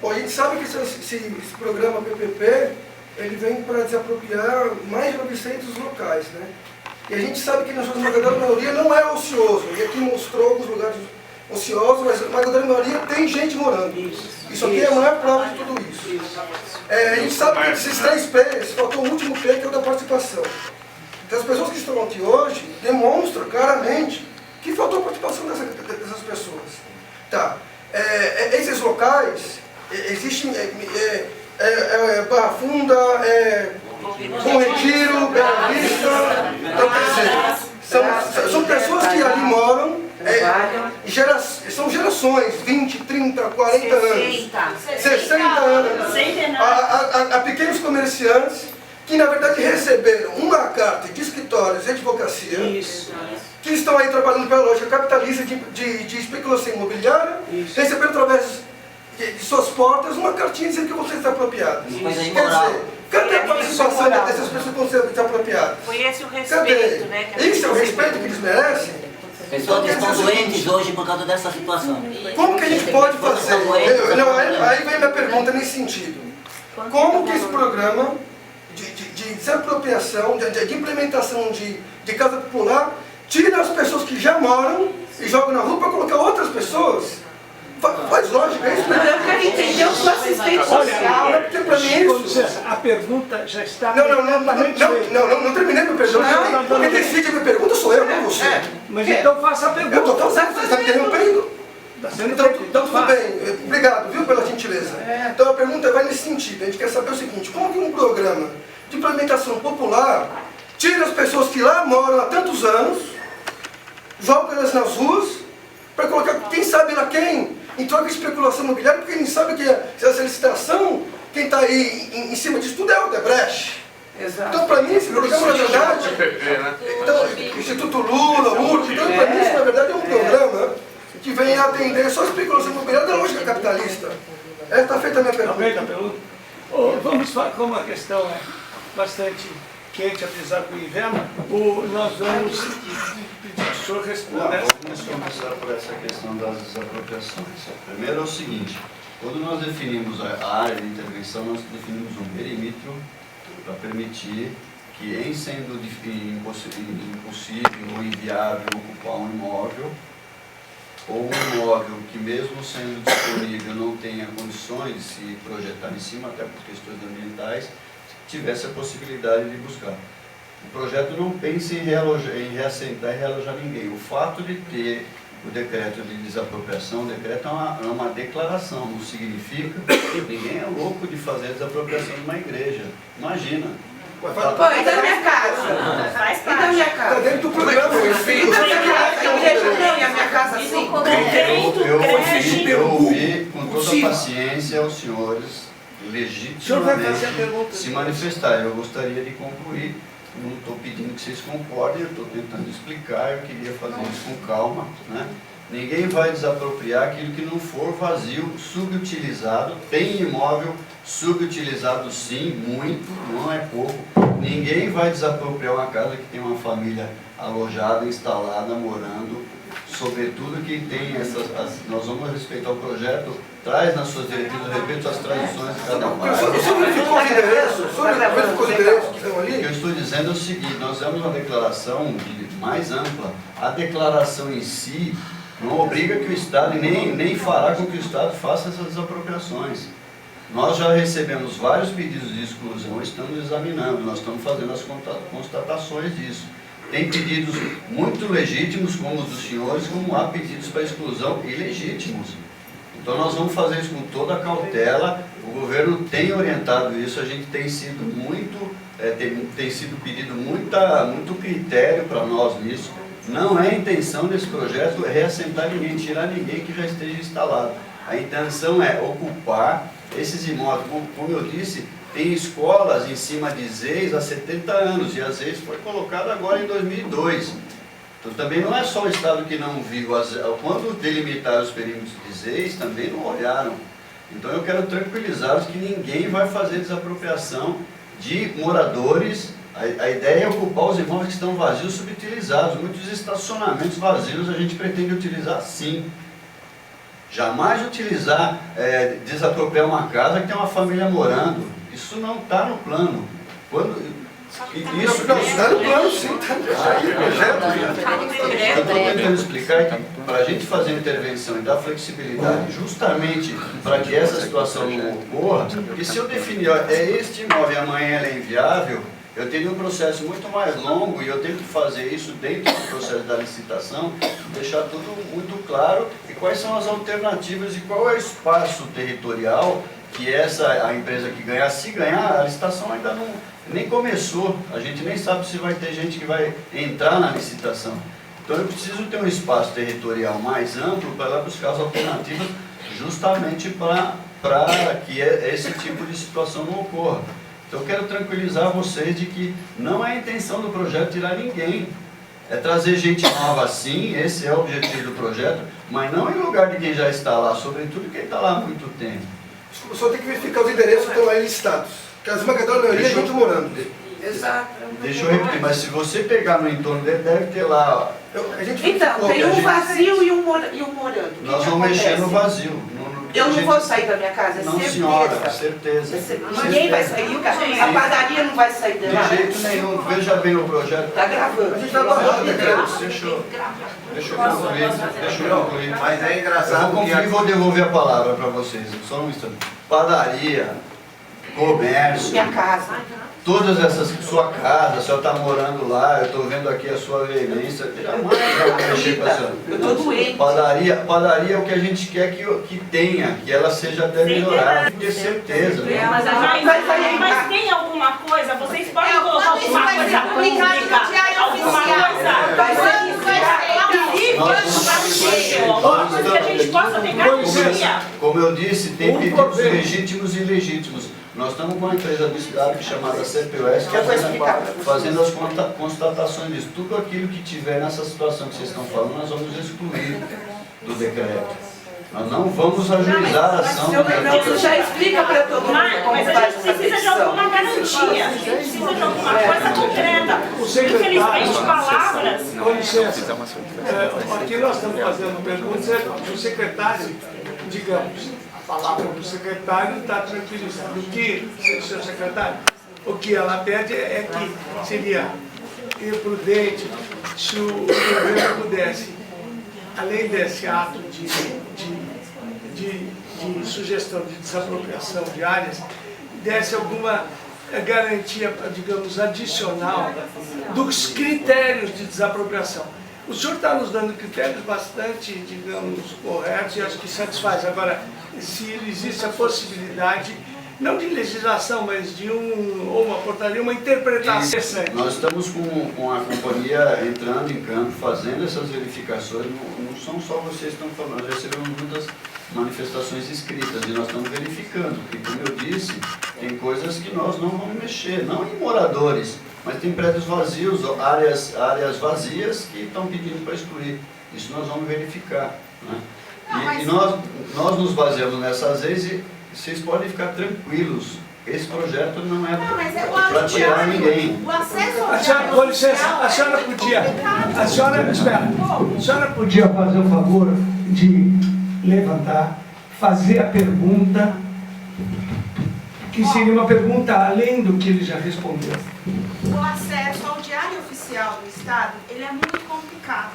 Bom, a gente sabe que esse programa PPP, ele vem para desapropriar mais de 900 locais, né? E a gente sabe que na sua esmagadora maioria não é ocioso, e aqui mostrou alguns lugares ociosos, mas a esmagadora maioria tem gente morando. Isso aqui é a maior prova de tudo isso. A gente sabe que desses 3 P's, faltou o último P, que é o da participação. Então as pessoas que estão aqui hoje demonstram claramente que faltou a participação dessas pessoas. Tá. Esses locais, existem Barra Funda, Bom Retiro, Bela Vista, então, quer dizer, são pessoas que ali moram, são gerações, 20, 30, 40 anos, 60 anos, a pequenos comerciantes, que na verdade receberam uma carta de escritórios de advocacia, que estão aí trabalhando pela lógica capitalista de especulação imobiliária, receberam através de suas portas uma cartinha dizendo que vocês estão apropriados. Quer dizer, cadê a participação dessas pessoas que vão ser desapropriadas? Foi esse o respeito, né? Isso é o respeito que eles merecem? Pessoas que estão doentes hoje por causa dessa situação. Como que a gente pode fazer? Aí vem a minha pergunta nesse sentido. Como que esse programa de desapropriação, de implementação de casa popular, tira as pessoas que já moram e joga na rua para colocar outras pessoas? Faz lógica, é isso mesmo. Eu quero entender o seu assistente social. Porque para mim é isso. A pergunta já está... Não terminei minha pergunta. Quem decide a minha pergunta sou eu, não você. Mas então faça a pergunta. Eu estou fazendo, você está me interrompendo. Então tudo bem, obrigado, viu, pela gentileza. Então a pergunta vai nesse sentido, a gente quer saber o seguinte, como que um programa de implementação popular tira as pessoas que lá moram há tantos anos, joga elas nas ruas, para colocar quem sabe lá quem, em troca de especulação imobiliária, porque ninguém sabe que essa licitação, quem está aí em cima disso tudo é o Odebrecht. Então para mim esse programa na verdade, então, Instituto Lula, URC, então para mim isso na verdade é um programa que vem atender só a especulação imobiliária da lógica capitalista. Está feita a minha pergunta. Vamos falar, como a questão é bastante quente, apesar do inverno, nós vamos pedir que o senhor responda. Vamos começar por essa questão das desapropriações. Primeiro é o seguinte, quando nós definimos a área de intervenção, nós definimos um perímetro para permitir que, em sendo impossível ou inviável ocupar um imóvel, ou um imóvel que mesmo sendo disponível não tenha condições de se projetar em cima, até por questões ambientais, tivesse a possibilidade de buscar. O projeto não pensa em reassentar e realojar ninguém. O fato de ter o decreto de desapropriação, o decreto é uma declaração, não significa que ninguém é louco de fazer a desapropriação de uma igreja. Imagina. Pô, e da minha casa? Faz E da minha casa? Está dentro do programa, meu filho. E da minha casa? A igreja não, e a minha casa sim? Eu ouvi com toda a paciência os senhores legitimamente se manifestarem. Eu gostaria de concluir, não estou pedindo que vocês concordem, eu estou tentando explicar, eu queria fazer isso com calma, né? Ninguém vai desapropriar aquilo que não for vazio, subutilizado. Tem imóvel subutilizado sim, muito, não é pouco. Ninguém vai desapropriar uma casa que tem uma família alojada, instalada, morando, sobretudo que tem nós vamos respeitar o projeto, traz nas suas diretrizes, respeito às tradições de cada um. Sobre verificou os endereços que estão ali? O que eu estou dizendo é o seguinte, nós temos uma declaração mais ampla. A declaração em si não obriga que o Estado, nem fará com que o Estado faça essas desapropriações. Nós já recebemos vários pedidos de exclusão, estamos examinando, nós estamos fazendo as constatações disso. Tem pedidos muito legítimos, como os dos senhores, como há pedidos para exclusão ilegítimos. Então nós vamos fazer isso com toda a cautela, o governo tem orientado isso, a gente tem sido muito tem sido pedido muito critério para nós nisso. Não é a intenção desse projeto reassentar ninguém, tirar ninguém que já esteja instalado. A intenção é ocupar esses imóveis. Como eu disse, tem escolas em cima de ZEIS há 70 anos, e a ZEIS foi colocada agora em 2002. Então também não é só o Estado que não viu. Quando delimitaram os perímetros de ZEIS, também não olharam. Então eu quero tranquilizá-los que ninguém vai fazer desapropriação de moradores. A ideia é ocupar os imóveis que estão vazios, subutilizados. Muitos estacionamentos vazios a gente pretende utilizar sim. Jamais utilizar, desapropriar uma casa que tem uma família morando. Isso não está no plano. Isso está no plano, sim, está no projeto. Eu estou tentando explicar que para a gente fazer a intervenção e dar flexibilidade justamente para que essa situação não ocorra, porque se eu definir, este imóvel e amanhã ele é inviável, eu teria um processo muito mais longo e eu tenho que fazer isso dentro do processo da licitação, deixar tudo muito claro e quais são as alternativas e qual é o espaço territorial que a empresa que ganhar, se ganhar, a licitação ainda nem começou, a gente nem sabe se vai ter gente que vai entrar na licitação. Então eu preciso ter um espaço territorial mais amplo para lá buscar as alternativas justamente para que esse tipo de situação não ocorra. Então eu quero tranquilizar vocês de que não é a intenção do projeto tirar ninguém. É trazer gente nova sim, esse é o objetivo do projeto, mas não em lugar de quem já está lá, sobretudo quem está lá há muito tempo. Só tem que verificar os endereços que estão lá listados. Porque a esmagadora maioria é gente morando. Exato. Deixa eu repetir, mas se você pegar no entorno dele, deve ter lá... Então, tem um vazio e um morando. Nós vamos mexer no vazio. Eu não vou sair da minha casa, não, certeza. Senhora, certeza. Ninguém vai sair, a padaria não vai sair de lá. De jeito nenhum, veja bem o projeto. Está gravando. A gente vai guardar o decreto. Deixa eu concluir. Mas é Eu engraçado vou concluir e vou devolver a palavra para vocês, só um instante. Padaria, comércio, Minha casa. todas essas, sua casa, a senhora está morando lá, eu estou vendo aqui a sua veemência, jamais vai mexer com essa. Eu estou doente. Padaria é o que a gente quer que tenha, que ela seja até melhorada, ter certeza. Né? Mas tem alguma coisa, vocês podem colocar alguma coisa pública, alguma coisa? Vai ser Que a gente possa ter garantia. Como eu disse, tem pedidos legítimos e ilegítimos. Nós estamos com uma empresa do Estado chamada CPOS, fazendo as constatações disso. Tudo aquilo que tiver nessa situação que vocês estão falando, nós vamos excluir do decreto. Nós não vamos ajuizar a ação. Isso já explica para todo mundo como mas a faz gente essa precisa de alguma garantia, a gente precisa de alguma coisa concreta. Infelizmente, palavras... Com licença, aqui nós estamos fazendo perguntas do secretário, digamos, a palavra do secretário está tranquilizando. O que, senhor secretário, o que ela pede é que seria imprudente se o governo pudesse, além desse ato de sugestão de desapropriação de áreas, desse alguma garantia, digamos, adicional dos critérios de desapropriação. O senhor está nos dando critérios bastante, digamos, corretos e acho que satisfaz. Agora, se existe a possibilidade, não de legislação, mas de uma portaria, uma interpretação. Nós estamos com a companhia entrando em campo, fazendo essas verificações. Não são só vocês que estão falando, nós recebemos muitas manifestações escritas e nós estamos verificando. Porque, como eu disse, tem coisas que nós não vamos mexer, não em moradores, mas tem prédios vazios, áreas vazias que estão pedindo para excluir. Isso nós vamos verificar. Né? E nós nos baseamos nessas leis e vocês podem ficar tranquilos. Esse projeto não é para tirar ninguém. O acesso A senhora, com licença, a senhora podia fazer o favor de levantar, fazer a pergunta, que seria uma pergunta além do que ele já respondeu. O acesso ao Diário Oficial do Estado, ele é muito complicado.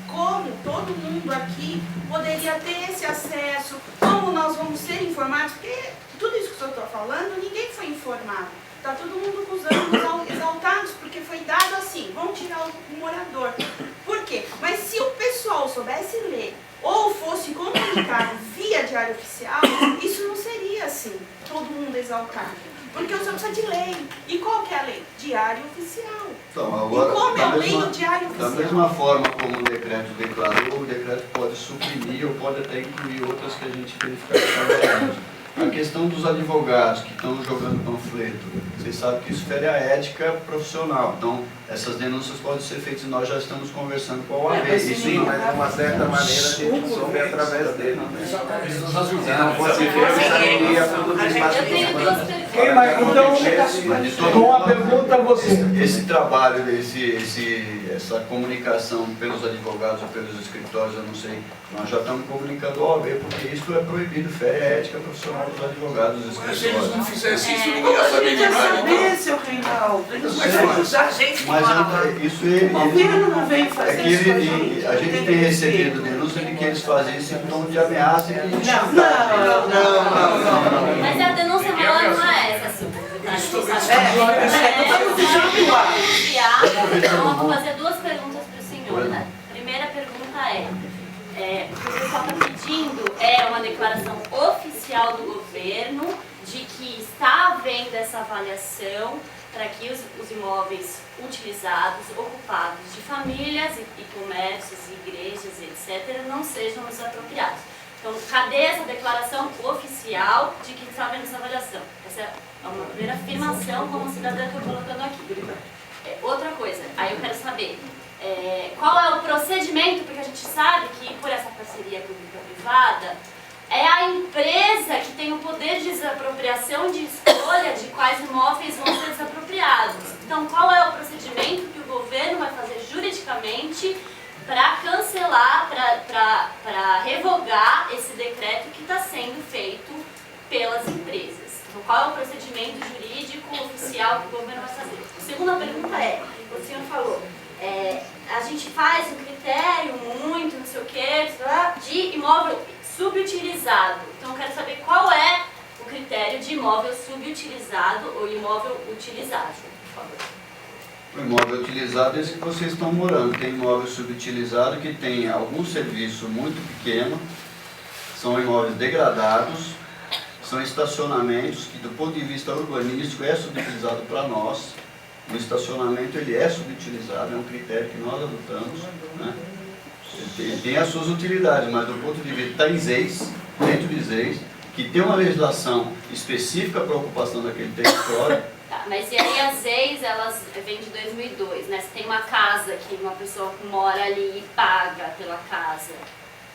Como todo mundo aqui poderia ter esse acesso, como nós vamos ser informados, porque tudo isso que o senhor está falando, ninguém foi informado. Está todo mundo com os ânimos exaltados, porque foi dado assim, vamos tirar o morador. Por quê? Mas se o pessoal soubesse ler, ou fosse comunicado via Diário Oficial, isso não seria assim, todo mundo exaltado. Porque o senhor precisa de lei. E qual que é a lei? Diário oficial. Então, agora, E como é a lei do diário da oficial? mesma forma como o decreto declarou, o decreto pode suprimir ou pode até incluir outras que a gente verificar que estão valendo. A questão dos advogados que estão jogando panfleto, vocês sabem que isso fere a ética profissional. Então, essas denúncias podem ser feitas e nós já estamos conversando com a OAB. Isso Sim, mas de uma certa maneira a gente soube através dele. Eles nos ajudaram. Se não fosse ele, sairia tudo desmascarado. Quem mais? Então, com a pergunta você. Esse trabalho, essa comunicação pelos advogados ou pelos escritórios, eu não sei, nós já estamos comunicando ao OAB, porque isso é proibido, fere a ética profissional dos advogados dos Mas se eles não escritórios. fizessem isso, ninguém ia saber de nada. saber, seu Reinaldo. Eles Mas vão faz. usar a gente Mas isso ele, O governo não vem fazer é que isso com a gente. a gente tem recebido denúncia de que eles fazem isso em tom de ameaça e de Não. Mas a denúncia maior não é essa, Silvia. Então, eu vou fazer duas perguntas para o senhor. Né? A primeira pergunta o que o pessoal está pedindo é uma declaração oficial do governo de que está havendo essa avaliação para que os imóveis utilizados, ocupados de famílias e comércios, igrejas, etc., não sejam desapropriados. Então, cadê essa declaração oficial de que está havendo essa avaliação? Essa é uma primeira afirmação como cidadã que eu estou colocando aqui. Outra coisa, aí eu quero saber qual é o procedimento, porque a gente sabe que por essa parceria pública-privada, é a empresa que tem o poder de desapropriação de escolha de quais imóveis vão ser desapropriados. Então, qual é o procedimento que o governo vai fazer juridicamente para cancelar, para revogar esse decreto que está sendo feito pelas empresas? Então, qual é o procedimento jurídico oficial que o governo vai fazer? A segunda pergunta o senhor falou, a gente faz um critério muito, não sei o quê, de imóvel subutilizado. Então, eu quero saber qual é o critério de imóvel subutilizado ou imóvel utilizado, por favor. O imóvel utilizado é esse que vocês estão morando. Tem imóvel subutilizado que tem algum serviço muito pequeno, são imóveis degradados, são estacionamentos que, do ponto de vista urbanístico, é subutilizado para nós. O estacionamento ele é subutilizado, é um critério que nós adotamos, né? Ele tem as suas utilidades, mas do ponto de vista está em ZEIS, dentro de ZEIS, que tem uma legislação específica para a ocupação daquele território. Tá, mas e aí as ZEIS, elas vêm de 2002, né? Você tem uma casa que uma pessoa mora ali e paga pela casa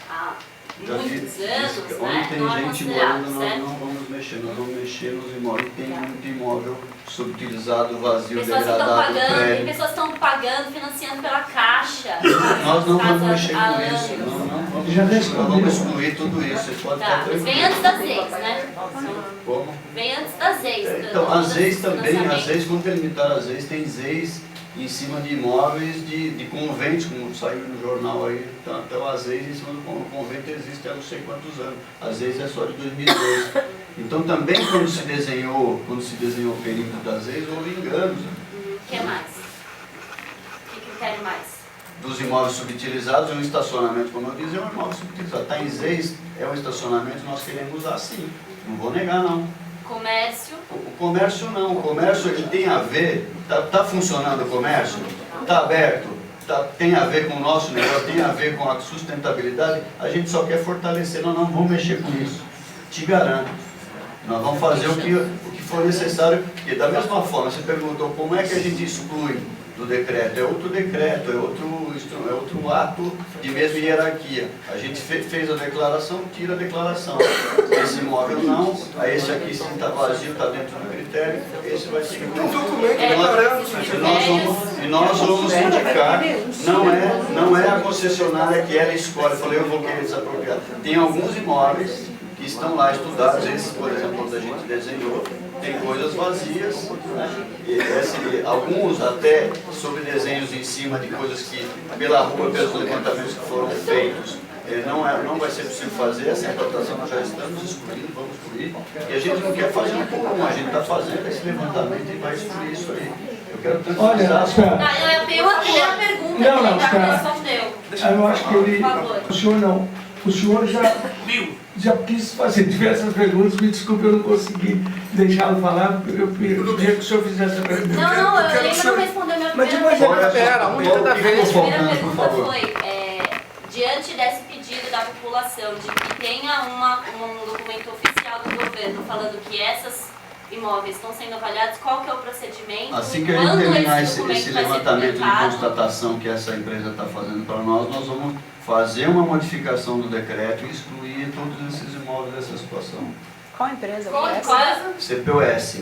há muitos anos, né? Onde tem Não é gente considerado, morando, nós certo? não vamos mexer, nós vamos mexer nos imóveis. Tem muito imóvel subutilizado, vazio, Pessoas que estão degradado, pagando, tem prédio. pessoas que estão pagando, financiando pela Caixa. Nós não vamos casas mexer há com isso, anos. nós vamos excluir tudo isso, vocês podem Tá, estar mas vem tranquilos. antes das ZEIS, né? Como? Vem antes das ZEIS. Então, as ZEIS também, as ZEIS, quando delimitaram as ZEIS, tem ZEIS em cima de imóveis de conventos, como saiu no jornal aí. Então, as ZEIS em cima do convento existe há não sei quantos anos. As ZEIS é só de 2002. Então, também quando se desenhou o perímetro das ZEIS, houve enganos. O que mais? Que critério mais? Dos imóveis subutilizados, um estacionamento, como eu disse, é um imóvel subutilizado. Está em ZEIS, é um estacionamento, nós queremos usar sim. Não vou negar, não. Comércio. O comércio não, o comércio ele tem a ver, tá funcionando o comércio? Está aberto? Tem a ver com o nosso negócio, tem a ver com a sustentabilidade, a gente só quer fortalecer, nós não vamos mexer com isso, te garanto. Nós vamos fazer o que for necessário, e da mesma forma, você perguntou como é que a gente exclui do decreto, é outro decreto, é outro ato de mesma hierarquia. A gente fez a declaração, tira a declaração. Esse imóvel não, a esse aqui se está vazio, está dentro do critério, esse vai ser e nós vamos indicar, não é a concessionária que ela escolhe, eu falei, eu vou querer desapropriar. Tem alguns imóveis que estão lá estudados, esses, por exemplo, onde a gente desenhou, tem coisas vazias, né? Alguns até sobre desenhos em cima de coisas que, pela rua, pelos levantamentos que foram feitos, não vai ser possível fazer, essa implantação nós já estamos excluindo, vamos excluir, e a gente não quer fazer um por um, a gente está fazendo esse levantamento e vai excluir isso aí. Eu quero tanto Olha, espera. Não, eu tenho uma primeira pergunta Não, que ele espera. respondeu. Eu acho que ele... Por favor. O senhor não. O senhor já já quis fazer diversas perguntas, me desculpe, eu não consegui deixá-lo falar, porque eu queria que o senhor fizesse a pergunta. Não, eu ainda não respondi a minha Mas primeira depois pergunta. espera, um de cada A vez. primeira pergunta foi, diante desse pedido da população de que tenha um documento oficial do governo falando que essas imóveis estão sendo avaliados, qual que é o procedimento? Assim que a gente quando terminar esse esse documento vai ser levantamento de publicado? constatação que essa empresa está fazendo para nós vamos fazer uma modificação do decreto e excluir todos esses imóveis dessa situação. Qual empresa? Qual é? CPOS,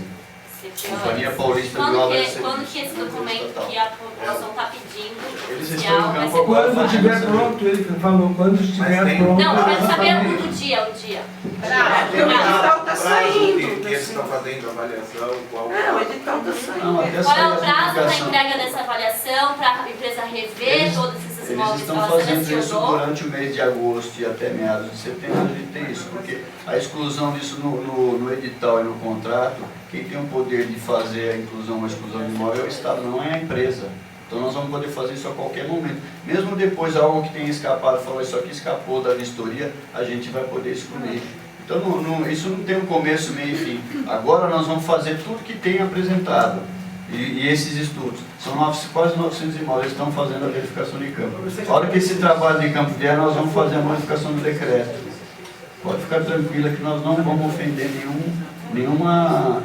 Companhia Paulista de Obras. Quando que esse documento que a população está pedindo Eles oficial estão em vai campo ser agora. Quando estiver pronto, ele falou, quando estiver pronto... Não, eu quero ela saber vai- o dia. Porque o edital está saindo. Que eles estão fazendo a avaliação, qual... O edital está Não, saindo. até Qual é sair o a prazo da publicação. entrega dessa avaliação para a empresa rever Eles- todos esses Eles imóveis que estão ela fazendo isso selecionou? durante o mês de agosto e até meados de setembro, a gente tem isso, porque a exclusão disso no edital e no contrato, quem tem o poder de fazer a inclusão ou a exclusão de imóvel é o Estado, não é a empresa. Então nós vamos poder fazer isso a qualquer momento. Mesmo depois algo que tenha escapado, falou isso aqui escapou da vistoria, a gente vai poder excluir. Então isso não tem um começo, meio e fim. Agora nós vamos fazer tudo que tem apresentado. E esses estudos, são quase 900 imóveis, estão fazendo a verificação de campo. A hora que esse trabalho de campo vier, nós vamos fazer a modificação do decreto. Pode ficar tranquila que nós não vamos ofender nenhuma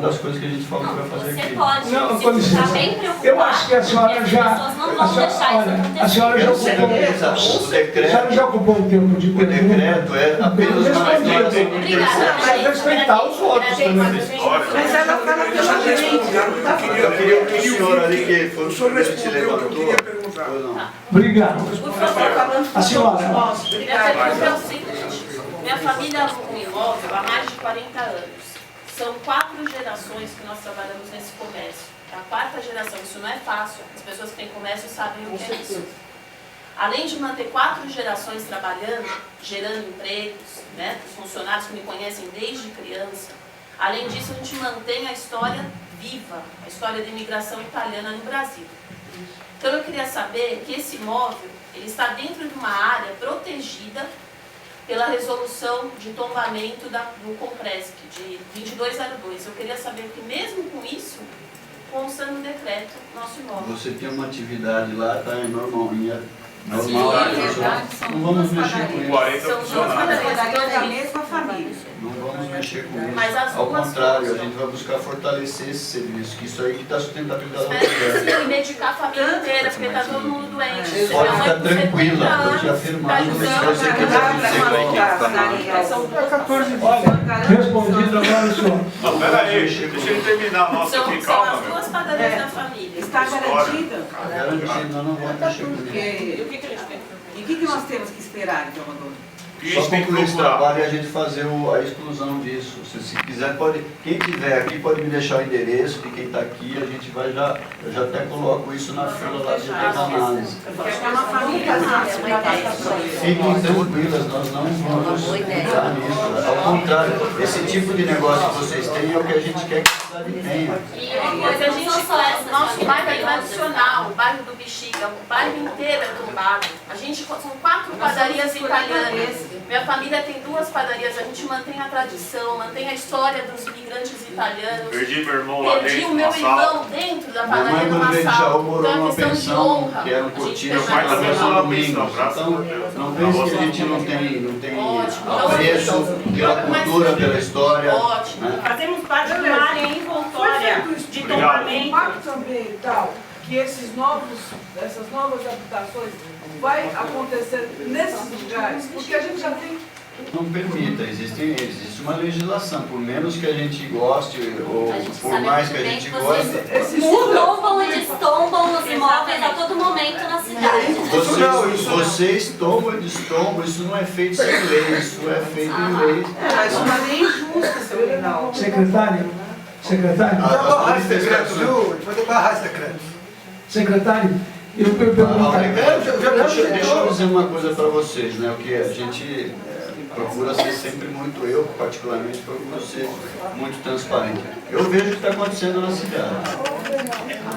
das coisas que a gente falou que vai fazer Você aqui. pode, Não, se com você licença. está bem preocupado, Eu acho que a senhora porque já... as pessoas não a vão senhora- deixar isso olha, acontecer. a senhora já Eu ocupou... certeza, o A senhora decreto, já ocupou um tempo de o pergunta. decreto é apenas uma declaração de intenção. Mas respeitar os outros também. Mas ela fala pela gente. Eu queria que o senhor ali, que foi O o senhor primeiro que se respondeu o que eu levantou. queria perguntar. Pois não. Obrigado. Por favor. A senhora... Minha pergunta é o seguinte, minha família aluga um imóvel há mais de 40 anos. São 4 gerações que nós trabalhamos nesse comércio. É a 4ª geração, isso não é fácil. As pessoas que têm comércio sabem o que é isso. Além de manter 4 gerações trabalhando, gerando empregos, né, os funcionários que me conhecem desde criança, além disso a gente mantém a história viva, a história da imigração italiana no Brasil. Então eu queria saber que esse imóvel, ele está dentro de uma área protegida pela resolução de tombamento do Compresc, de 2202. Eu queria saber que mesmo com isso, consta no decreto nosso imóvel. Você tem uma atividade lá, está normal, Sim, não vamos mexer com isso. São 2 padarias da mesma família. Não vamos mexer com isso. Mas as Ao duas contrário, a funcionam. gente vai buscar fortalecer esse serviço, que isso aí que está sustentabilidade da Espero que mulher. sim, e medicar a família inteira, porque está todo mundo doente. Pode Minha mãe ficar com 70 tranquila, estou te anos, afirmando, tá se ajudando, você quiser dizer São duas 14 dias. Respondido agora, senhor. Não, peraí, deixa ele terminar a nossa aqui, são calma, as meu. 2 padarias da família. Está garantida? Garantido, nós não vamos mexer com isso. Porque... E o que nós temos que esperar, então, Adolfo? A Só gente tem que concluir esse procurar. trabalho e a gente fazer a exclusão disso. Se quiser, pode, quem tiver aqui pode me deixar o endereço de quem está aqui, a gente vai já, eu já até coloco isso na fila lá de análise. Porque é uma família Fiquem tranquilas, nós não vamos entrar nisso. Ao contrário, esse tipo de negócio que vocês têm é o que a gente quer que a cidade tenha. E uma coisa, a gente nosso bairro é tradicional, o bairro do Bexiga, o bairro inteiro é tombado. A gente, são 4 padarias italianas. Minha família tem 2 padarias, a gente mantém a tradição, mantém a história dos imigrantes italianos. Perdi meu irmão lá Perdi dentro, o meu na sala. irmão dentro da Minha mãe, padaria quando numa veio de sala. Jaú, morou Então é numa questão de pensão, honra. que era um A gente cortiço, deixar pai tá de pensando honrar. na domingos. pensão, graças a Então, Deus. não pense que a gente não tem Ótimo. apreço pela cultura, pela história. Ótimo. Né? Fazemos parte de uma área envoltória de Obrigado. tombamento. impacto ambiental que essas novas habitações vai acontecer nesses lugares, porque a gente já tem... Não permita, existe uma legislação, por menos que a gente goste, ou A gente por sabe mais muito que a bem gente que goste, vocês tombam e destombam os imóveis a todo momento na cidade. vocês tomam e destombam, isso não é feito sem lei, isso é feito em lei. Mas uma lei injusta, seu Rinaldo. Secretário? Secretário? As manifestações. Vai ter que barrar esse decreto. Secretário, eu pergunto... Deixa eu dizer uma coisa para vocês, né? O que a gente procura ser sempre muito, eu particularmente procuro ser muito transparente. Eu vejo o que está acontecendo na cidade.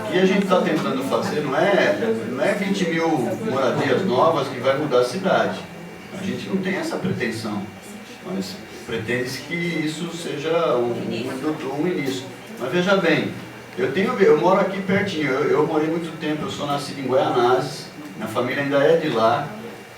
O que a gente está tentando fazer não é 20 mil moradias novas que vai mudar a cidade. A gente não tem essa pretensão. mas pretende-se que isso seja um início. Mas veja bem, eu moro aqui pertinho, eu morei muito tempo, eu sou nascido em Guaianazes, minha família ainda é de lá.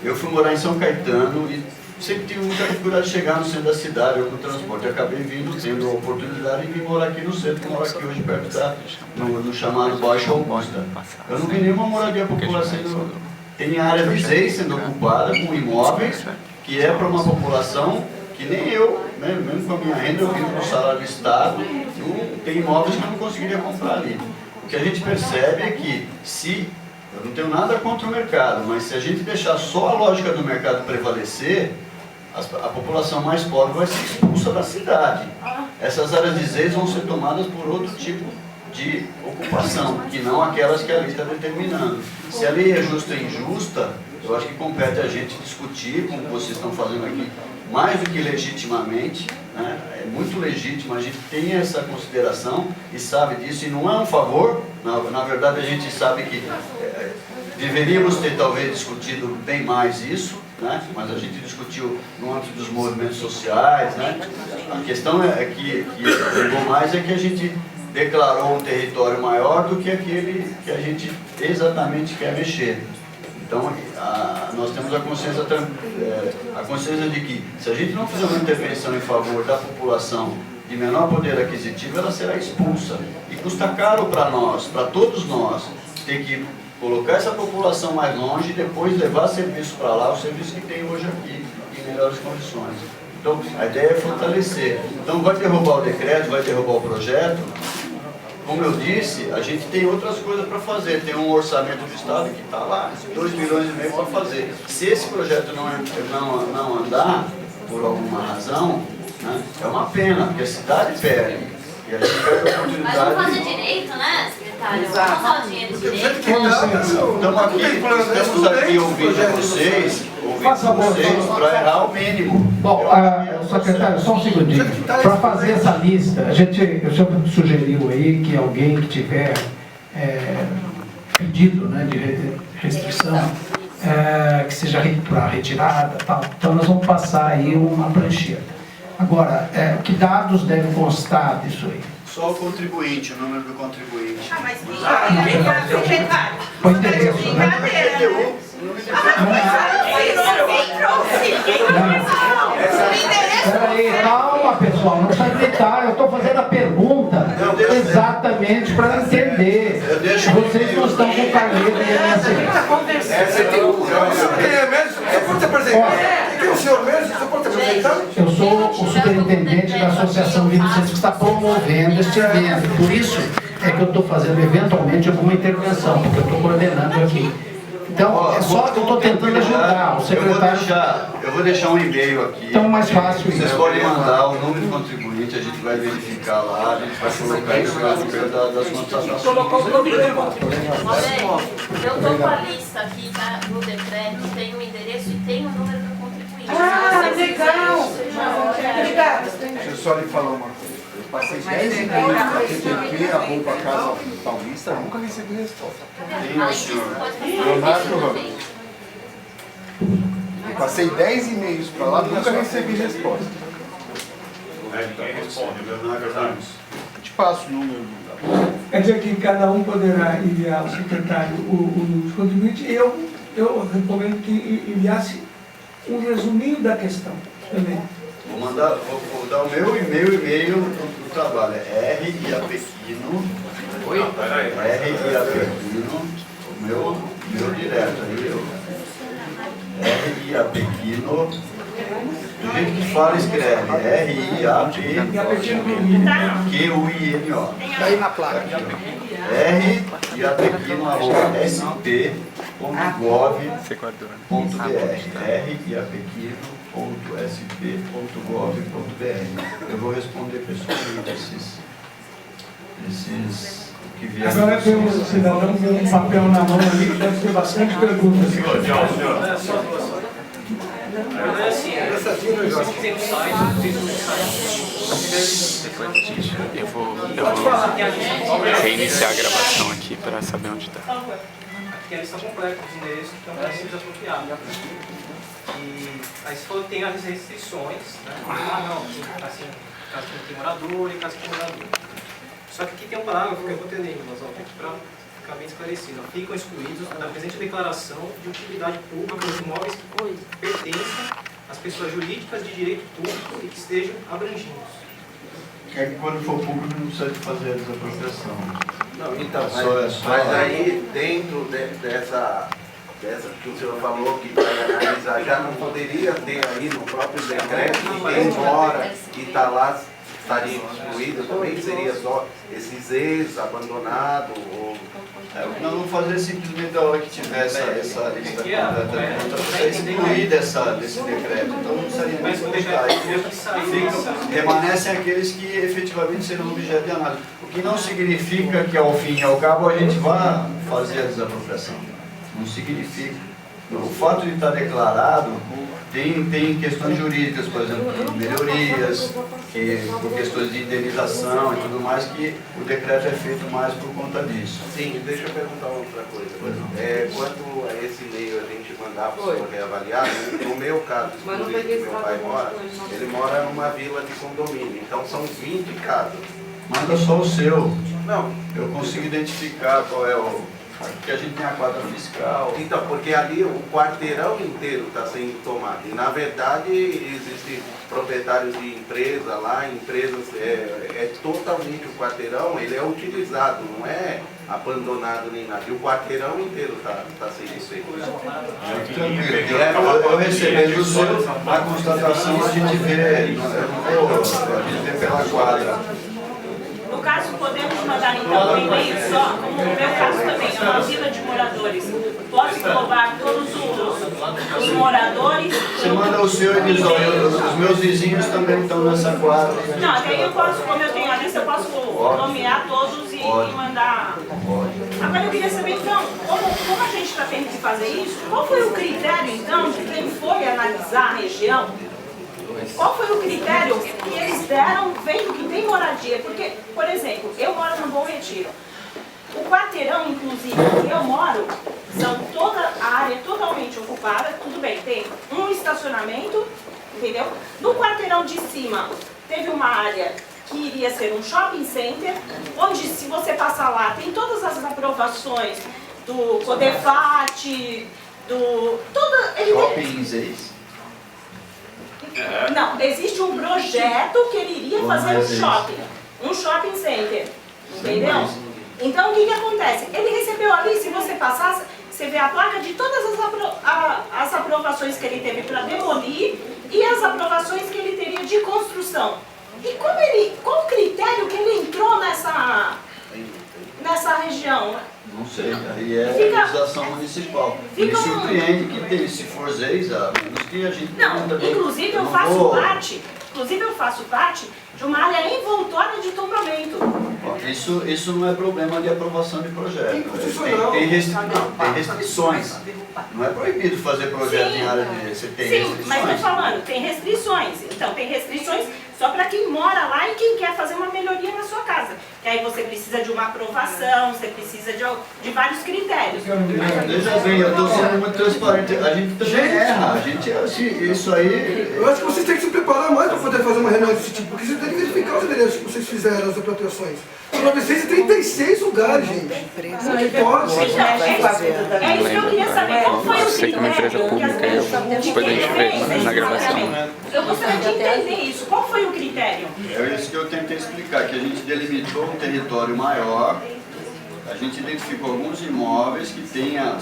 Eu fui morar em São Caetano e sempre tive muita dificuldade de chegar no centro da cidade, eu com o transporte. Eu acabei tendo a oportunidade de vir morar aqui no centro, moro aqui hoje perto no chamado Baixo Augusta. Eu não vi nenhuma moradia popular sendo... Tem área de ZEI sendo ocupada com imóveis, que é para uma população que nem eu, né, mesmo com a minha renda, eu vivo no salário do Estado, tem imóveis que eu não conseguiria comprar ali. O que a gente percebe é que eu não tenho nada contra o mercado, mas se a gente deixar só a lógica do mercado prevalecer, a população mais pobre vai ser expulsa da cidade. Essas áreas de ZEI vão ser tomadas por outro tipo de ocupação, que não aquelas que a lei está determinando. Se a lei é justa e injusta, eu acho que compete a gente discutir, como vocês estão fazendo aqui, mais do que legitimamente, né? É muito legítimo, a gente tem essa consideração e sabe disso, e não é um favor, na verdade a gente sabe que deveríamos ter talvez discutido bem mais isso, né? Mas a gente discutiu no âmbito dos movimentos sociais, né? A questão é que pegou mais é que a gente declarou um território maior do que aquele que a gente exatamente quer mexer. Então, nós temos a consciência de que, se a gente não fizer uma intervenção em favor da população de menor poder aquisitivo, ela será expulsa. E custa caro para nós, para todos nós, ter que colocar essa população mais longe e depois levar serviço para lá, o serviço que tem hoje aqui, em melhores condições. Então, a ideia é fortalecer. Então, vai derrubar o decreto, vai derrubar o projeto. Como eu disse, a gente tem outras coisas para fazer. Tem um orçamento do Estado que está lá, 2,5 milhões para fazer. Se esse projeto não andar, por alguma razão, né, é uma pena, porque a cidade perde. E a gente perde a oportunidade. Mas vamos fazer direito, né, secretário? Vamos usar o dinheiro direito. Estamos aqui ouvindo vocês para errar o mínimo. Bom, secretário, só um segundinho. Para fazer essa lista, o senhor sugeriu aí que alguém que tiver pedido, né, de restrição, que seja para retirada, tal. Então nós vamos passar aí uma prancheta. Agora, que dados devem constar disso aí? Só o contribuinte, o número do contribuinte. Mas secretário, o endereço, brincadeira. Peraí, calma pessoal, não precisa gritar, eu estou fazendo a pergunta exatamente para entender. Vocês não estão com caneta e eu sou o superintendente da Associação de Vicentes que está promovendo este evento. Por isso é que eu estou fazendo eventualmente alguma intervenção, porque eu estou coordenando aqui. Então, é só que eu estou tentando ajudar o secretário. Eu vou deixar um e-mail aqui. Então, mais fácil isso. Vocês podem mandar o número do contribuinte, a gente vai verificar lá, a gente vai colocar isso no número das contratações. Eu estou com a lista aqui, tá, no decreto, tem o endereço e tem o número do contribuinte. Ah, legal! Obrigada. Deixa eu só lhe falar uma coisa. Eu passei 10 e-mails para PPP, arroba Casa Paulista, nunca recebi resposta. Leonardo Ramos. Eu passei 10 e-mails para lá, nunca recebi resposta. Ninguém responde, Leonardo Ramos. Eu te passo o número. Quer dizer que cada um poderá enviar ao secretário o número de contribuinte. Eu recomendo que enviasse um resuminho da questão também. Vou dar o meu e-mail do trabalho. É R-I-A-Pequino. Oi? R-I-A-Pequino. O meu direto aí. R-I-A-Pequino. Do jeito que fala, escreve. R-I-A-P-Q-U-I-N-O. Tá aí na placa. R-iapequino.gov.br. R-iapequino.sp.gov.br. Eu vou responder pessoalmente esses que vieram. Agora tem um cidadão com um papel na mão ali que deve ter bastante perguntas. Eu vou reiniciar a gravação aqui para saber onde está. Aqui a lista completa dos endereços que estão para ser apropriados. E aí você falou que tem as restrições, né? Não, assim, caso que não tem morador e caso que tem morador. Só que aqui tem um parágrafo que eu vou ter ler em voz alta aqui para ficar bem esclarecido. Ficam excluídos da presente declaração de utilidade pública os imóveis que pertencem às pessoas jurídicas de direito público e que estejam abrangidos. É que quando for público não precisa de fazer a desapropriação. Não, então, Mas aí dentro dessa que o senhor falou que vai analisar, já não poderia ter aí no próprio decreto que quem mora e está lá estaria excluído também? Seria só esses ex-abandonados? Ou... Nós vamos fazer simplesmente a hora que tiver essa lista completa para você excluir desse decreto. Então não precisaria nem colocar. Permanecem aqueles que efetivamente serão objeto de análise. O que não significa que ao fim e ao cabo a gente vá fazer a desapropriação. Não significa. O fato de estar declarado tem questões jurídicas, por exemplo, melhorias, por questões de indenização e tudo mais, que o decreto é feito mais por conta disso. Sim, deixa eu perguntar outra coisa. Quanto a esse e-mail a gente mandar para o senhor reavaliar, no meu caso, inclusive, que meu pai mora, ele mora numa vila de condomínio, então são 20 casas. Manda só o seu. Não. Eu consigo identificar qual é o... Porque a gente tem a quadra fiscal. Então, porque ali o quarteirão inteiro está sendo tomado. E na verdade existem proprietários de empresa lá, empresas, totalmente o quarteirão, ele é utilizado, não é abandonado nem nada. E o quarteirão inteiro está sendo feito. Eu recebi do senhor a constatação, a gente vê pela quadra. No caso, podemos mandar então um e-mail só, como no meu caso também, é uma vila de moradores. Posso englobar todos os moradores? Você manda o seu e diz, olha, os meus vizinhos também estão nessa quadra. Não, até aí eu posso, como eu tenho a lista, eu posso nomear todos e mandar. Agora eu queria saber então, como a gente está tendo que fazer isso, qual foi o critério então de quem foi analisar a região? Qual foi o critério que eles deram vendo que tem moradia? Porque, por exemplo, eu moro no Bom Retiro. O quarteirão, inclusive, que eu moro, toda a área totalmente ocupada, tudo bem, tem um estacionamento, entendeu? No quarteirão de cima, teve uma área que iria ser um shopping center, onde se você passar lá, tem todas as aprovações do Codefat, Shoppings, Não, existe um projeto que ele iria fazer um shopping center, entendeu? Então o que acontece? Ele recebeu ali, se você passar, você vê a placa de todas as aprovações que ele teve para demolir e as aprovações que ele teria de construção. E qual o critério que ele entrou nessa região? Não sei, aí é a legislação municipal. Me surpreende que tem, se for ZEIS, a menos que a gente... Não, inclusive eu faço parte de uma área envoltória de tombamento. Isso não é problema de aprovação de projeto. Tem restrições. Não é proibido fazer projeto em área de... Você tem restrições. Mas estou falando, tem restrições. Então, tem restrições só para quem mora lá e quem quer fazer uma melhoria na sua casa. Que aí você precisa de uma aprovação, você precisa de vários critérios. Veja bem, eu estou sendo muito transparente. A gente também erra. Isso aí... Eu acho que vocês têm que se preparar mais para poder fazer uma reunião desse tipo, porque vocês têm que verificar os endereços que vocês fizeram, as apropriações. São 936 lugares, gente. Não pode. É isso que eu queria saber. Qual foi o critério? Sei que é uma empresa pública, depois a gente vê na gravação. Eu gostaria de entender isso. Qual foi o critério? É isso que eu tentei explicar, que a gente delimitou um território maior, a gente identificou alguns imóveis que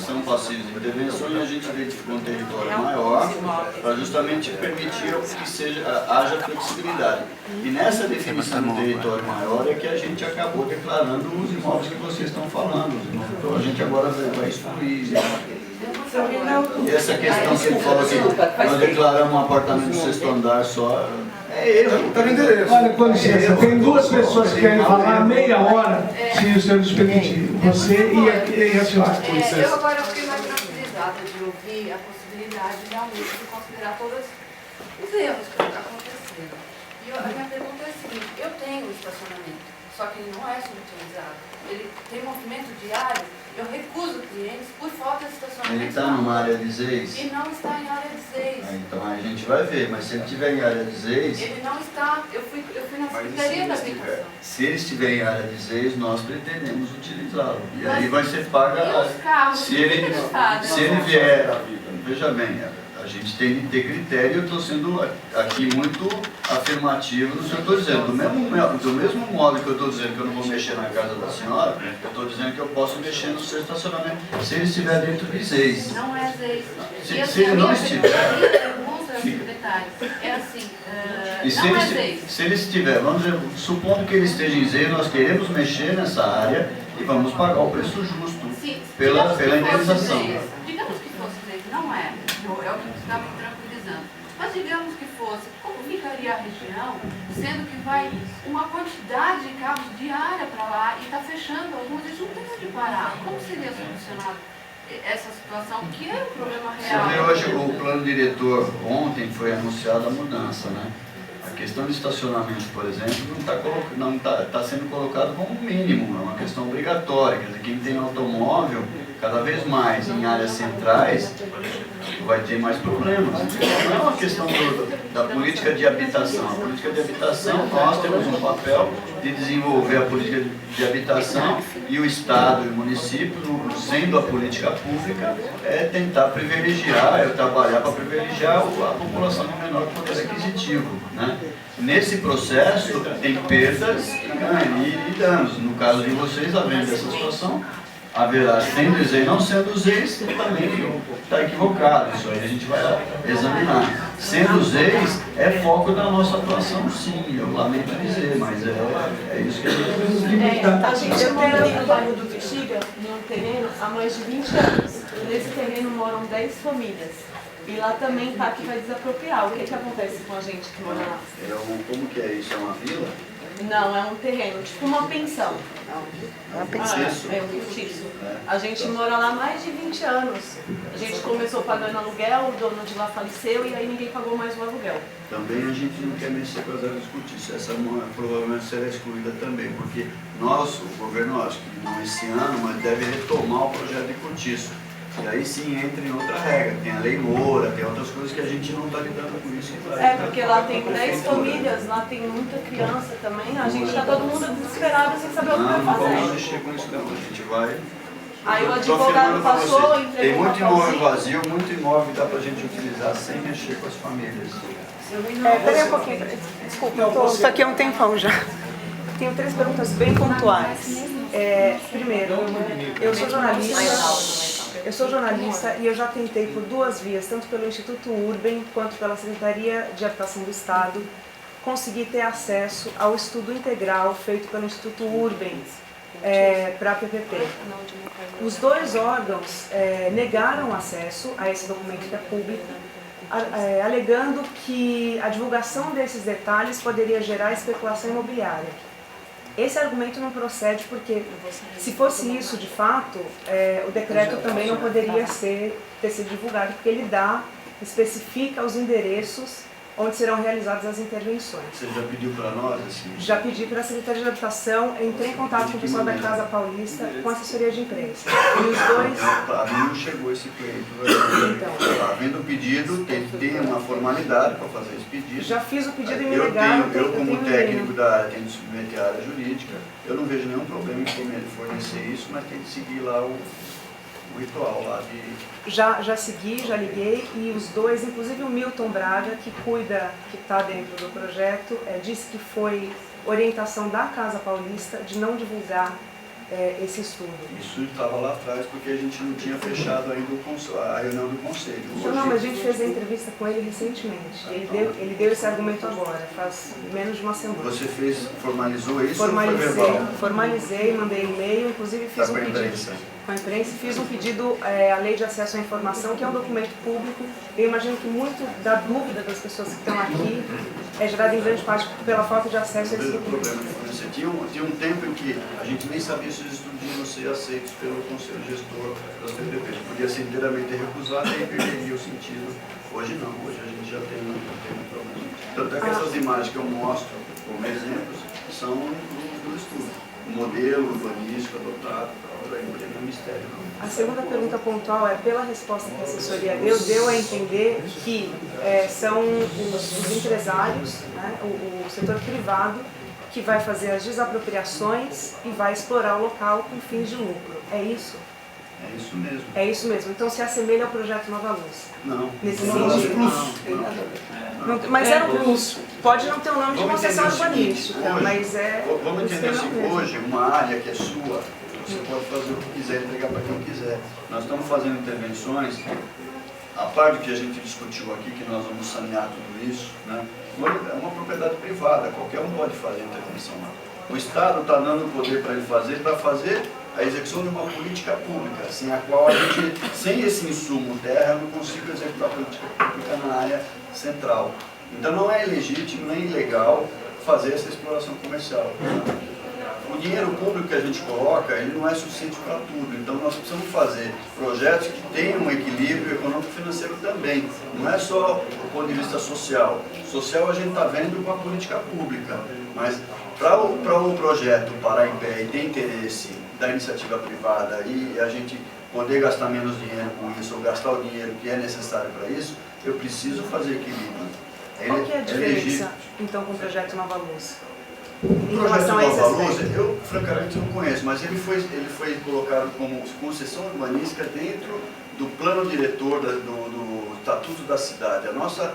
são passíveis de intervenção e a gente identificou um território maior para justamente permitir que haja flexibilidade. E nessa definição do território maior é que a gente acabou declarando os imóveis que vocês estão falando. Então a gente agora vai excluir. E essa questão que ele falou que nós declaramos um apartamento do 6º andar só... É erro, está no endereço. Olha, com licença, tem duas pessoas que querem falar meia hora, se o senhor nos permitir. Você e a senhora. Eu agora fiquei mais tranquilizada de ouvir a possibilidade da lei de considerar todos os erros que estão acontecendo. E a minha pergunta é a seguinte, eu tenho um estacionamento, só que ele não é subutilizado. Ele tem movimento diário, eu recuso clientes por falta de estacionamento. Ele está numa área de ZEIS? E não está em área de ZEIS. Então a gente vai ver, mas se ele estiver em área de ZEIS... Ele não está, eu fui na Secretaria da Habitação. Se ele estiver em área de ZEIS, nós pretendemos utilizá-lo. E aí vai ser paga... E os carros? Se ele vier... Veja bem, a gente tem que ter critério, eu estou sendo aqui muito afirmativo no que eu estou dizendo. Do mesmo modo que eu estou dizendo que eu não vou mexer na casa da senhora, eu estou dizendo que eu posso mexer no seu estacionamento, se ele estiver dentro de ZEIS. Não é ZEIS. Se ele não estiver... É assim, E se ele estiver, vamos dizer, supondo que ele esteja em ZEIS, nós queremos mexer nessa área e vamos pagar o preço justo pela indenização. Digamos que fosse ZEIS, não é, é o que estava me tranquilizando. Mas digamos que fosse, como ficaria a região, sendo que vai uma quantidade de carros diária para lá e está fechando alguns, eles não têm onde parar. Como seria solucionado essa situação, que é um problema real? Você vê hoje o plano diretor, ontem foi anunciada a mudança, né? A questão de estacionamento, por exemplo, não está sendo colocado como mínimo, é uma questão obrigatória. Quer dizer, quem tem automóvel, cada vez mais em áreas centrais, vai ter mais problemas. Não é uma questão da política de habitação. A política de habitação, nós temos um papel de desenvolver a política de habitação e o Estado e o município, sendo a política pública, é tentar privilegiar, trabalhar para privilegiar a população de menor poder aquisitivo, né? Nesse processo tem perdas e danos. No caso de vocês, havendo essa situação, haverá, sendo ZEIS, não sendo ZEIS, também está equivocado. Isso aí a gente vai examinar. Sendo ZEIS, é foco da nossa atuação, sim. Eu lamento dizer, mas é isso que a gente A gente mora no bairro do Bexiga, num terreno, há mais de 20 anos. Nesse terreno moram 10 famílias. E lá também está que vai desapropriar. O que acontece com a gente que mora lá? Como que é isso? É uma vila? Não, é um terreno, tipo uma pensão. É um cortiço? É um cortiço. A gente mora lá há mais de 20 anos. A gente começou pagando aluguel, o dono de lá faleceu e aí ninguém pagou mais o aluguel. Também a gente não quer mexer com as áreas de cortiço. Essa provavelmente será excluída também, porque nós, o governo, acho que não esse ano, mas deve retomar o projeto de cortiço. E aí sim entra em outra regra, tem a lei Moura, tem outras coisas que a gente não está lidando com isso. Porque lá tem 10 famílias, lá tem muita criança também, a gente está todo mundo desesperado sem saber o que vai fazer. Não vamos mexer com isso não, a gente vai... Aí o advogado passou, entregou. Tem muito imóvel vazio, muito imóvel que dá para a gente utilizar sem mexer com as famílias. Peraí um pouquinho, desculpa, estou aqui há um tempão já. Tenho 3 perguntas bem pontuais. Primeiro, eu sou jornalista e eu já tentei por 2 vias, tanto pelo Instituto Urben quanto pela Secretaria de Habitação do Estado, conseguir ter acesso ao estudo integral feito pelo Instituto Urben para a PPP. Os 2 órgãos negaram acesso a esse documento que é público, alegando que a divulgação desses detalhes poderia gerar especulação imobiliária. Esse argumento não procede porque, se fosse isso de fato, o decreto também não poderia ter sido divulgado, porque ele especifica os endereços onde serão realizadas as intervenções. Você já pediu para nós? Assim? Já pedi para a Secretaria de Habitação, entrei em contato com o pessoal da Casa Paulista, com a assessoria de imprensa. E os 2... A mim não chegou esse pleito. Então, havendo o pedido, tem que ter uma formalidade para fazer esse pedido. Já fiz o pedido e me negaram. Eu como técnico da área, tenho de submeter a área jurídica, eu não vejo nenhum problema em fornecer isso, mas tem que seguir lá o ritual lá de... Já segui, já liguei, e os 2, inclusive o Milton Braga, que está dentro do projeto, disse que foi orientação da Casa Paulista de não divulgar esse estudo. Isso estava lá atrás porque a gente não tinha fechado ainda a reunião do conselho. Não, mas a gente fez a entrevista com ele recentemente. Ele deu esse argumento agora, faz menos de uma semana. Você formalizou isso? Formalizei, mandei e-mail, inclusive fiz um pedido com a imprensa, fiz um pedido à Lei de Acesso à Informação, que é um documento público. Eu imagino que muito da dúvida das pessoas que estão aqui é gerada em grande parte pela falta de acesso a esse documento. Tinha um tempo em que a gente nem sabia se os estudos iam ser aceitos pelo Conselho Gestor das PPPs. Podia ser inteiramente recusado e perderia o sentido. Hoje não, hoje a gente já tem um problema. Tanto é que essas imagens que eu mostro como exemplos são do estudo. O modelo urbanístico adotado, aí não tem mistério não. A segunda pergunta pontual é, pela resposta que a assessoria deu a entender que são os empresários, né, o setor privado, que vai fazer as desapropriações e vai explorar o local com fins de lucro. É isso? É isso mesmo. É isso mesmo. Então se assemelha ao projeto Nova Luz. Não. Nesse Não, sentido. não. Mas é um plus. Pode não ter o nome de concessão urbanística, mas é... Vamos entender assim, hoje, uma área que é sua, você pode fazer o que quiser, entregar para quem quiser. Nós estamos fazendo intervenções, a parte do que a gente discutiu aqui, que nós vamos sanear tudo isso, né? É uma propriedade privada, qualquer um pode fazer intervenção lá. O Estado está dando o poder para ele para fazer a execução de uma política pública, sem a qual a gente, sem esse insumo terra, eu não consigo executar a política pública na área central. Então não é ilegítimo nem ilegal fazer essa exploração comercial. O dinheiro público que a gente coloca, ele não é suficiente para tudo. Então nós precisamos fazer projetos que tenham um equilíbrio econômico-financeiro também. Não é só do ponto de vista social. Social a gente está vendo com a política pública. Mas para o projeto parar em pé e ter interesse da iniciativa privada e a gente poder gastar menos dinheiro com isso, ou gastar o dinheiro que é necessário para isso, eu preciso fazer equilíbrio. Qual que é a diferença, então, com o projeto Nova Luz? O projeto Nova Luz, eu francamente não conheço, mas ele foi colocado como concessão urbanística dentro do plano diretor do Estatuto da Cidade. A nossa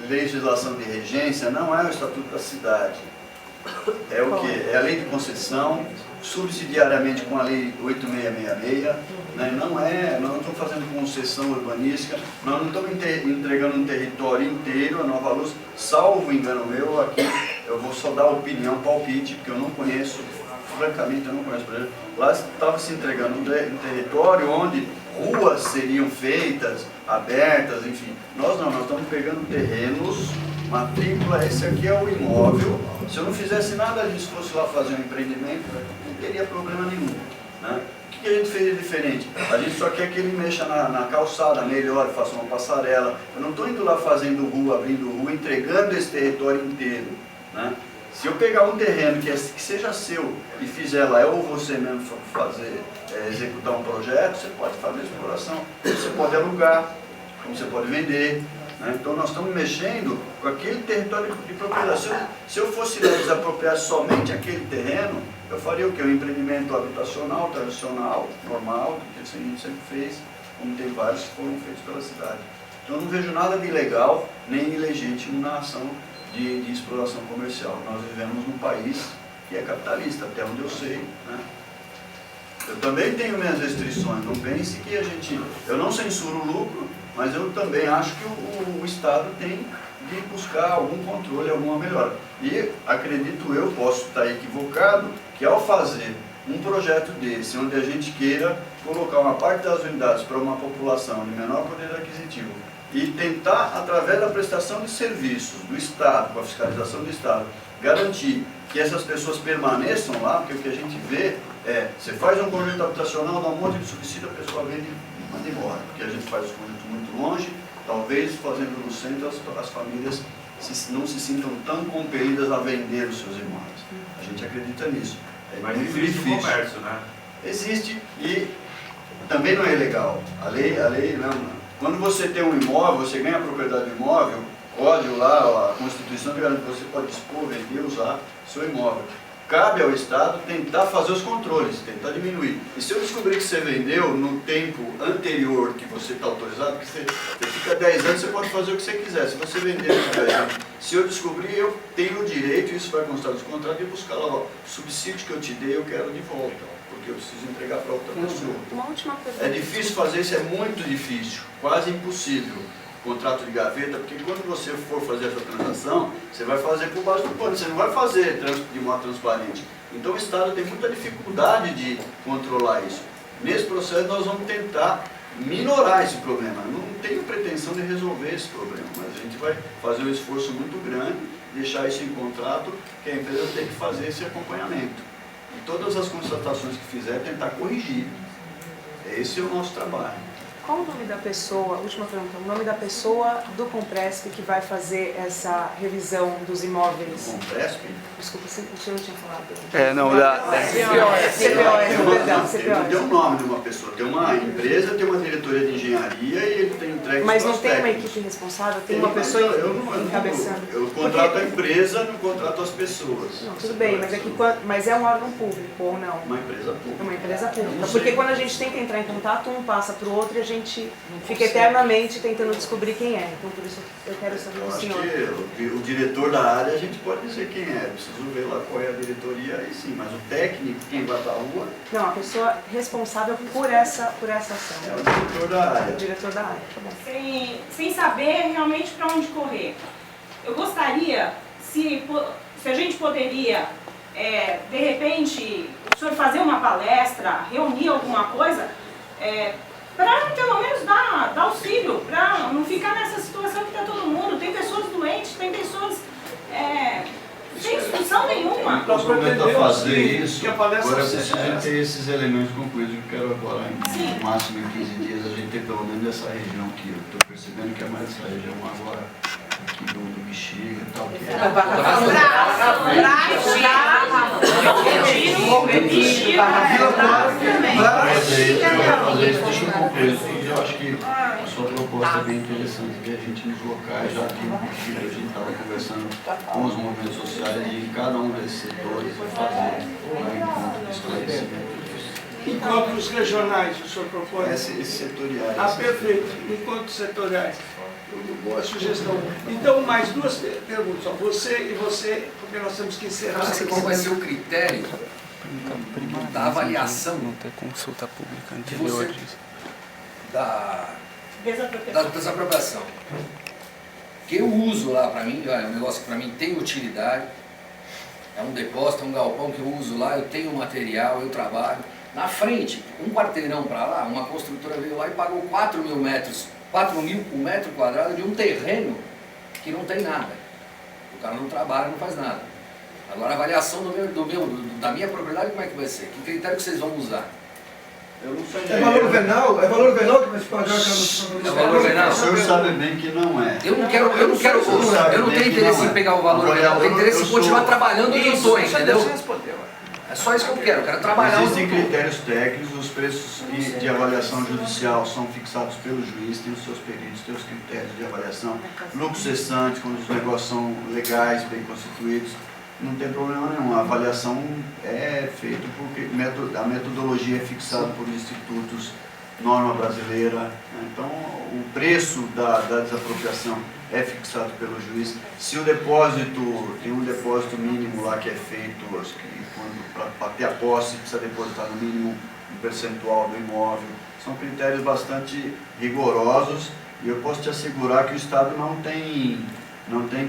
legislação de regência não é o Estatuto da Cidade. É o que? É a lei de concessão, subsidiariamente com a lei 8666, né? Nós não estamos fazendo concessão urbanística, nós não estamos entregando um território inteiro, a Nova Luz, salvo engano meu, aqui eu vou só dar opinião, palpite, porque eu não conheço, francamente eu não conheço, por exemplo, lá estava se entregando um território onde ruas seriam feitas, abertas, enfim. Nós estamos pegando terrenos, matrícula, esse aqui é o imóvel. Se eu não fizesse nada disso, fosse lá fazer um empreendimento, não teria problema nenhum, né? O que a gente fez de diferente? A gente só quer que ele mexa na calçada melhor, faça uma passarela. Eu não estou indo lá fazendo rua, abrindo rua, entregando esse território inteiro, né? Se eu pegar um terreno que seja seu e fizer lá, ou você mesmo executar um projeto, você pode fazer exploração, você pode alugar, como você pode vender, né? Então nós estamos mexendo com aquele território de propriedade. Se eu fosse desapropriar somente aquele terreno, eu faria o quê? Um empreendimento habitacional, tradicional, normal, que a gente sempre fez, como tem vários que foram feitos pela cidade. Então eu não vejo nada de ilegal nem ilegítimo na ação de exploração comercial. Nós vivemos num país que é capitalista, até onde eu sei, né? Eu também tenho minhas restrições, não pense que eu não censuro o lucro, mas eu também acho que o Estado tem de buscar algum controle, alguma melhora. E acredito eu, posso estar equivocado, que ao fazer um projeto desse, onde a gente queira colocar uma parte das unidades para uma população de menor poder aquisitivo, e tentar, através da prestação de serviços do Estado, com a fiscalização do Estado, garantir que essas pessoas permaneçam lá, porque o que a gente vê você faz um conjunto habitacional, dá um monte de subsídio, a pessoa vende e manda embora, porque a gente faz os conjuntos muito longe, talvez fazendo no centro as famílias não se sintam tão compelidas a vender os seus imóveis. A gente acredita nisso. É Mas muito existe difícil. o comércio, né? Existe e também não é legal. A lei não. Quando você tem um imóvel, você ganha a propriedade do imóvel, código lá, a Constituição garante que você pode dispor, vender, usar seu imóvel. Cabe ao Estado tentar fazer os controles, tentar diminuir. E se eu descobrir que você vendeu no tempo anterior que você está autorizado, porque você fica 10 anos, você pode fazer o que você quiser. Se você vender nos 10 anos, se eu descobrir, eu tenho o direito, isso vai constar dos contratos, de buscar lá, o subsídio que eu te dei, eu quero de volta, porque eu preciso entregar para outra pessoa. Uma última pergunta. É difícil fazer isso, é muito difícil, quase impossível. Contrato de gaveta, porque quando você for fazer essa transação, você vai fazer por baixo do pano, você não vai fazer de modo transparente. Então o Estado tem muita dificuldade de controlar isso. Nesse processo nós vamos tentar minorar esse problema. Eu não tenho pretensão de resolver esse problema, mas a gente vai fazer um esforço muito grande, deixar isso em contrato, que a empresa tem que fazer esse acompanhamento. E todas as constatações que fizer, tentar corrigir. Esse é o nosso trabalho. Qual o nome da pessoa, última pergunta, o nome da pessoa do Compresp que vai fazer essa revisão dos imóveis? Compresp? Desculpa, o senhor não tinha falado. Não, da CPOS, Não tem um nome de uma pessoa, tem uma empresa, tem uma diretoria de engenharia e ele tem entregue. Mas não tem uma equipe responsável? Tem uma pessoa encabeçando? Eu contrato a empresa, não contrato as pessoas. Não, tudo bem, mas é um órgão público ou não? Uma empresa pública. É uma empresa pública. Porque quando a gente tenta entrar em contato, um passa para o outro e a gente fica eternamente tentando descobrir quem é. Então, por isso eu quero saber do senhor. Acho que o diretor da área a gente pode dizer quem é. Preciso ver lá qual é a diretoria, aí sim. Mas o técnico, quem vai para a rua... Não, a pessoa responsável por essa ação. É o diretor da área. O diretor da área, tá bom. Sem saber realmente para onde correr. Eu gostaria, se a gente poderia, de repente, o senhor fazer uma palestra, reunir alguma coisa, para pelo menos dar auxílio, para não ficar nessa situação que está todo mundo. Tem pessoas doentes, tem pessoas sem instrução nenhuma. Nós podemos fazer isso, que a palestra agora seja precisa ter esses elementos concluídos. Eu quero agora, no máximo em 15 dias, a gente ter pelo menos essa região aqui. Eu estou percebendo que é mais essa região agora, aqui do Bexiga e tal. Que eu acho que a sua proposta é bem interessante, que a gente nos locais, já aqui no Bexiga, a gente estava conversando com os movimentos sociais de cada um desses setores e fazer um encontro de esclarecimento disso. Encontros regionais, o senhor propõe? Esses setoriais. Ah, perfeito. Encontros setoriais. Boa sugestão. Então, mais duas perguntas. Você e você, porque nós temos que encerrar. Qual vai ser o critério da avaliação não ter consulta pública de anterior você, disso? da desapropriação? Que eu uso lá para mim, é um negócio que para mim tem utilidade, é um depósito, é um galpão que eu uso lá, eu tenho material, eu trabalho. Na frente, um quarteirão para lá, uma construtora veio lá e pagou 4 mil o metro quadrado de um terreno que não tem nada. O cara não trabalha, não faz nada. Agora a avaliação da minha propriedade, como é que vai ser? Que critério que vocês vão usar? Eu não sei. É valor venal? É valor venal que vai se pagar? É valor venal? O senhor sabe bem que não é. Eu não tenho interesse em pegar o valor venal, eu tenho interesse em continuar trabalhando onde eu estou, entendeu? É só isso que eu quero trabalhar. Existem critérios técnicos, os preços de avaliação judicial são fixados pelo juiz, tem os seus peritos, tem os critérios de avaliação, lucro cessante, quando os negócios são legais, bem constituídos, não tem problema nenhum. A avaliação é feita porque a metodologia é fixada por institutos, norma brasileira, né? Então o preço da desapropriação é fixado pelo juiz. Se o depósito, tem um depósito mínimo lá que é feito, acho que para ter a posse precisa depositar no mínimo um percentual do imóvel. São critérios bastante rigorosos e eu posso te assegurar que o Estado não tem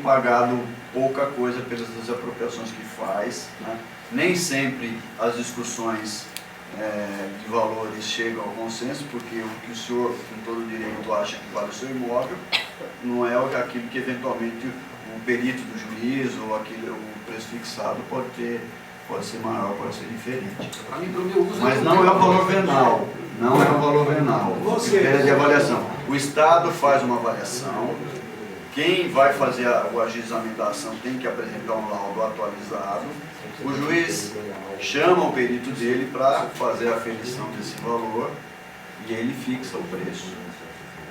pagado pouca coisa pelas desapropriações que faz, né? Nem sempre as discussões de valores chegam ao consenso, porque o que o senhor, com todo direito, acha que vale o seu imóvel, não é aquilo que eventualmente o perito do juiz ou o preço fixado pode ser maior, pode ser diferente. Mas não é o valor venal, não é o valor venal, o critério de avaliação. O Estado faz uma avaliação, quem vai fazer o ajuizamento da ação tem que apresentar um laudo atualizado, o juiz chama o perito dele para fazer a aferição desse valor e ele fixa o preço.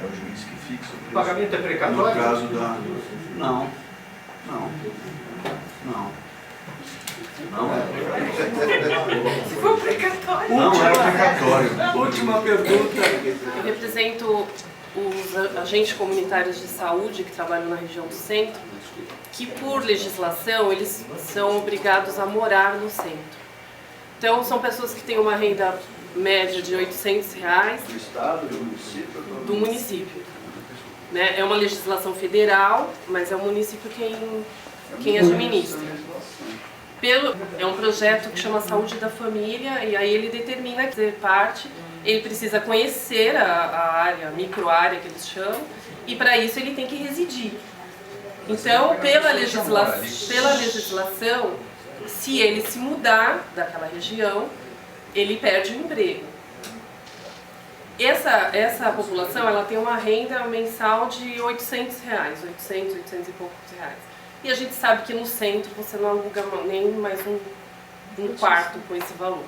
É o juiz que fixa o preço. O pagamento é precatório? No caso da... Não. Não é precatório. Se for precatório. Não é precatório. Última pergunta. Eu represento os agentes comunitários de saúde que trabalham na região do centro, que por legislação eles são obrigados a morar no centro. Então são pessoas que têm uma renda média de R$800. Do Estado, do município? Do município. Né? É uma legislação federal, mas é o município quem administra. É um projeto que chama Saúde da Família, e aí ele determina fazer parte, ele precisa conhecer a área, a microárea que eles chamam, e para isso ele tem que residir. Então, pela legislação, se ele se mudar daquela região, ele perde o emprego. essa população ela tem uma renda mensal de R$ 800, 800 e poucos reais. E a gente sabe que no centro você não aluga nem mais um quarto com esse valor.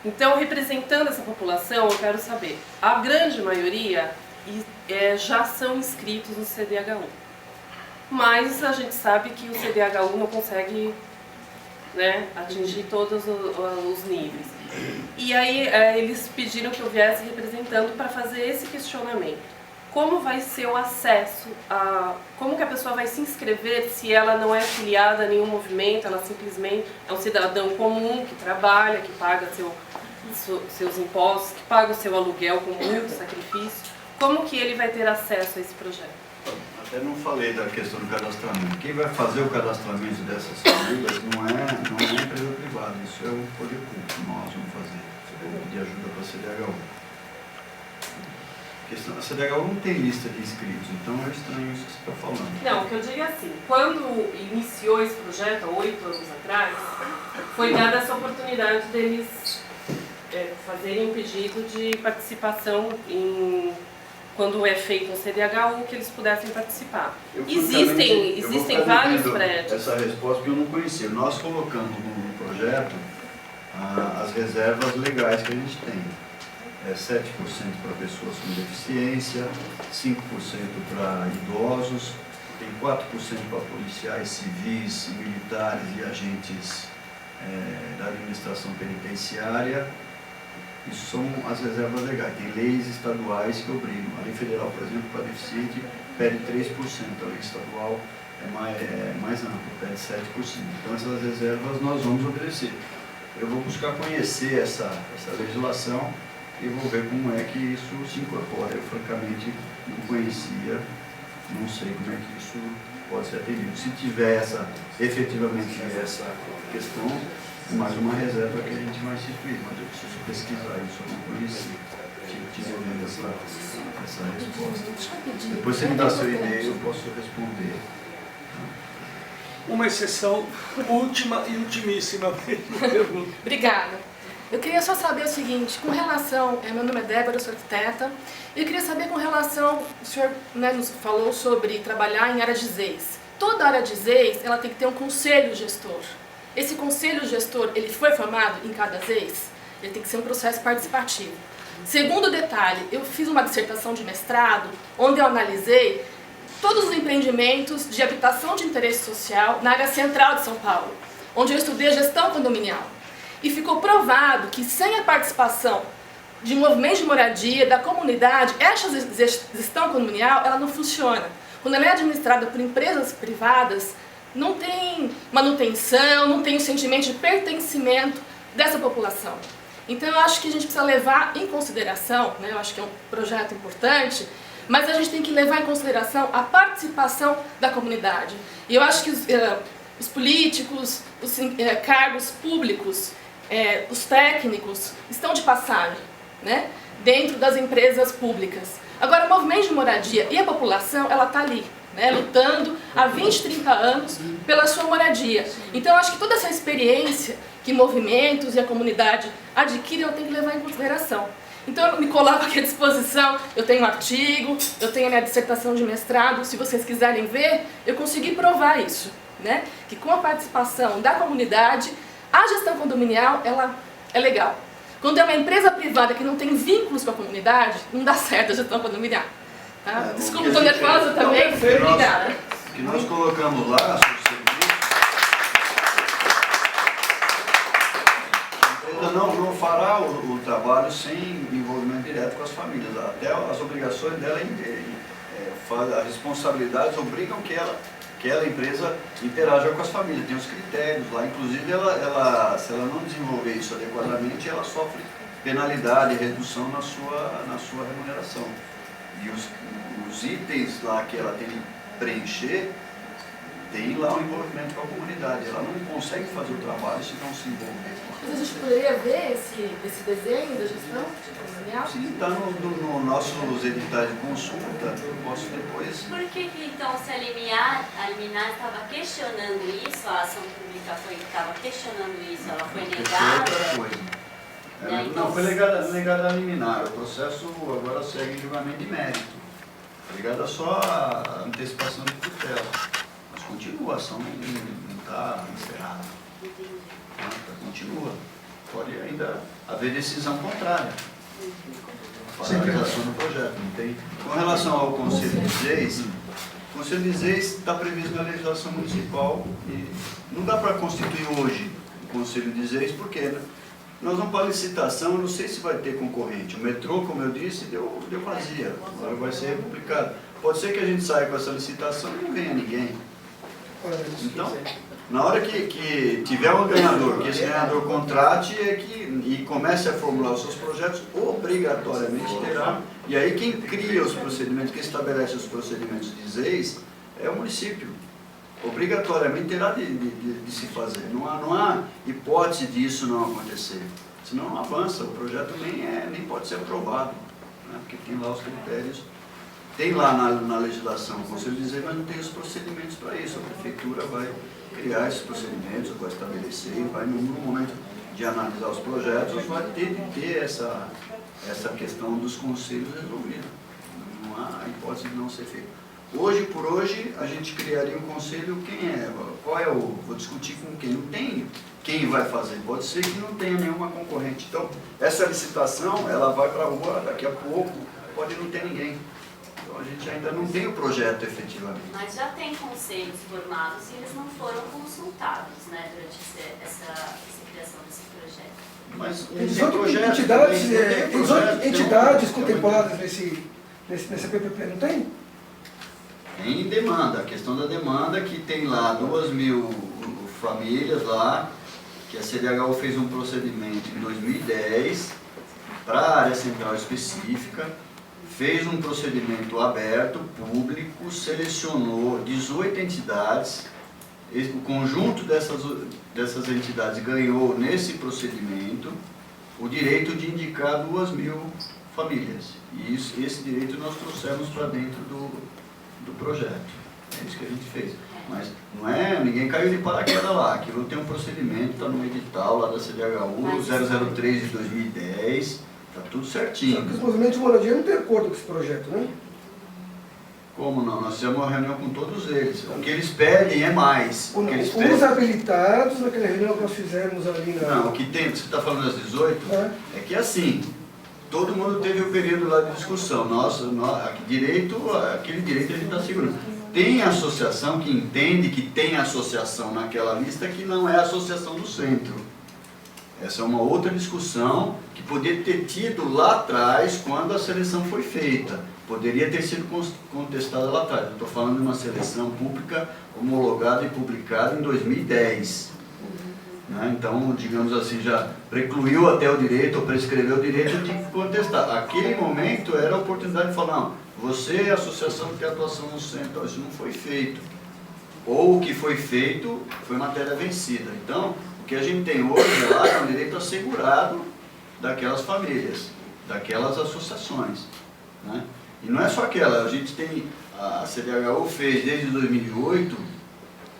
Então, representando essa população, eu quero saber, a grande maioria já são inscritos no CDHU. Mas a gente sabe que o CDHU não consegue, né, atingir todos os níveis. E aí eles pediram que eu viesse representando para fazer esse questionamento. Como vai ser o acesso como que a pessoa vai se inscrever se ela não é afiliada a nenhum movimento, ela simplesmente é um cidadão comum que trabalha, que paga seus impostos, que paga o seu aluguel com muito sacrifício. Como que ele vai ter acesso a esse projeto? Até não falei da questão do cadastramento. Quem vai fazer o cadastramento dessas famílias não é empresa privada, isso é o poder público. Nós vamos fazer. Você vai pedir ajuda para a CDHU. A CDHU não tem lista de inscritos, então é estranho isso que você está falando. Não, o que eu digo é assim, quando iniciou esse projeto, há 8 anos atrás, foi dada essa oportunidade deles fazerem um pedido de participação quando é feito um CDHU, que eles pudessem participar. Existem vários prédios. Essa resposta porque eu não conhecia. Nós colocamos no projeto as reservas legais que a gente tem. 7% para pessoas com deficiência, 5% para idosos, tem 4% para policiais civis, militares e agentes da administração penitenciária. Isso são as reservas legais. Tem leis estaduais que obrigam. A lei federal, por exemplo, para deficiente pede 3%. A lei estadual é mais ampla, pede 7%. Então essas reservas nós vamos obedecer. Eu vou buscar conhecer essa legislação e vou ver como é que isso se incorpora. Eu francamente não conhecia, não sei como é que isso pode ser atendido. Se tiver efetivamente essa questão, mais uma reserva que a gente vai instituir, mas eu preciso pesquisar isso, eu não conheci. Tive ouvindo essa resposta. Depois você me dá seu e-mail, eu posso responder. Uma exceção última e ultimíssima pergunta. Obrigada. Eu queria só saber o seguinte, com relação, meu nome é Débora, eu sou arquiteta, e eu queria saber com relação, o senhor nos falou sobre trabalhar em área de ZEIS. Toda área de ZEIS, ela tem que ter um conselho gestor. Esse conselho gestor, ele foi formado em cada ZEIS? Ele tem que ser um processo participativo. Segundo detalhe, eu fiz uma dissertação de mestrado, onde eu analisei todos os empreendimentos de habitação de interesse social na área central de São Paulo, onde eu estudei a gestão condominial. E ficou provado que sem a participação de movimentos de moradia, da comunidade, essa gestão condominial, ela não funciona. Quando ela é administrada por empresas privadas, não tem manutenção, não tem o sentimento de pertencimento dessa população. Então eu acho que a gente precisa levar em consideração, eu acho que é um projeto importante, mas a gente tem que levar em consideração a participação da comunidade. E eu acho que os políticos, os cargos públicos, os técnicos estão de passagem, dentro das empresas públicas. Agora, o movimento de moradia e a população, ela está ali, lutando há 20, 30 anos pela sua moradia. Então, eu acho que toda essa experiência que movimentos e a comunidade adquirem, eu tenho que levar em consideração. Então, eu me coloco aqui à disposição, eu tenho um artigo, eu tenho a minha dissertação de mestrado, se vocês quiserem ver, eu consegui provar isso, que com a participação da comunidade, a gestão condominial, ela é legal. Quando é uma empresa privada que não tem vínculos com a comunidade, não dá certo a gestão condominial. Tá? Desculpa, estou nervosa também. Obrigada. O que nós colocamos lá, a empresa não fará o trabalho sem envolvimento direto com as famílias. Até as obrigações dela, as responsabilidades obrigam que a empresa interaja com as famílias, tem os critérios lá, inclusive se ela não desenvolver isso adequadamente, ela sofre penalidade, redução na sua remuneração. E os itens lá que ela tem que preencher, tem lá um envolvimento com a comunidade, ela não consegue fazer o trabalho se não se envolver. Mas a gente poderia ver esse desenho da gestão condominial? Sim, está no nossos editais de consulta, eu posso depois. Por que então se a liminar estava questionando isso, a ação pública estava questionando isso, ela foi negada? Outra coisa. Não, foi negada a liminar. O processo agora segue em julgamento de mérito. Foi ligada só a antecipação de tutela. Mas continua, a ação não está encerrada. Continua. Pode ainda haver decisão contrária. Paralisação do projeto. Não tem. Com relação ao Conselho de Zeis, o Conselho de Zeis está previsto na legislação municipal e não dá para constituir hoje o Conselho de Zeis, porque nós vamos para a licitação, eu não sei se vai ter concorrente. O metrô, como eu disse, deu vazia, agora vai ser republicado. Pode ser que a gente saia com essa licitação e não venha ninguém. Então, na hora que tiver um ganhador, que esse ganhador contrate e comece a formular os seus projetos, obrigatoriamente terá. E aí quem cria os procedimentos, quem estabelece os procedimentos de Zeis, é o município. Obrigatoriamente terá de se fazer. Não há hipótese disso não acontecer. Senão não avança, o projeto nem pode ser aprovado. Né? Porque tem lá os critérios. Tem lá na legislação o Conselho de Zeis, mas não tem os procedimentos para isso. A prefeitura vai criar esses procedimentos, vai estabelecer, vai no momento de analisar os projetos, vai ter de ter essa questão dos conselhos resolvida. Não há hipótese de não ser feito. Hoje por hoje, a gente criaria um conselho, qual é o, vou discutir com quem não tem, quem vai fazer, pode ser que não tenha nenhuma concorrente. Então, essa licitação, ela vai para a rua, daqui a pouco, pode não ter ninguém. Então, a gente ainda não tem o projeto efetivamente. Mas já tem conselhos formados e eles não foram consultados, né, durante essa criação desse projeto. Mas tem 18 entidades contempladas nesse PPP, não tem? Em demanda, a questão da demanda, que tem lá 2.000 famílias lá, que a CDHU fez um procedimento em 2010 para a área central específica, fez um procedimento aberto, público, selecionou 18 entidades, o conjunto dessas entidades ganhou nesse procedimento o direito de indicar 2.000 famílias. E esse direito nós trouxemos para dentro do projeto. É isso que a gente fez. Mas não ninguém caiu de paraquedas lá. Aquilo tem um procedimento, está no edital lá da CDHU, 003 de 2010, está tudo certinho. Só que os movimentos de moradia não têm acordo com esse projeto, né? Como não? Nós fizemos uma reunião com todos eles. O que eles pedem é mais. Os habilitados, naquela reunião que nós fizemos ali na... Não, o que tem, você está falando das 18, é que assim, todo mundo teve o período lá de discussão. Aquele direito a gente está segurando. Tem associação que entende que tem associação naquela lista que não é a associação do centro. Essa é uma outra discussão que poderia ter tido lá atrás, quando a seleção foi feita. Poderia ter sido contestada lá atrás. Eu estou falando de uma seleção pública homologada e publicada em 2010. Né? Então, digamos assim, já precluiu até o direito, ou prescreveu o direito de contestar. Aquele momento era a oportunidade de falar, não, você é a associação que tem atuação no centro, isso não foi feito. Ou o que foi feito foi matéria vencida. Então, o que a gente tem hoje lá é um direito assegurado daquelas famílias, daquelas associações. Né? E não é só aquela, a gente tem, a CDHU fez desde 2008,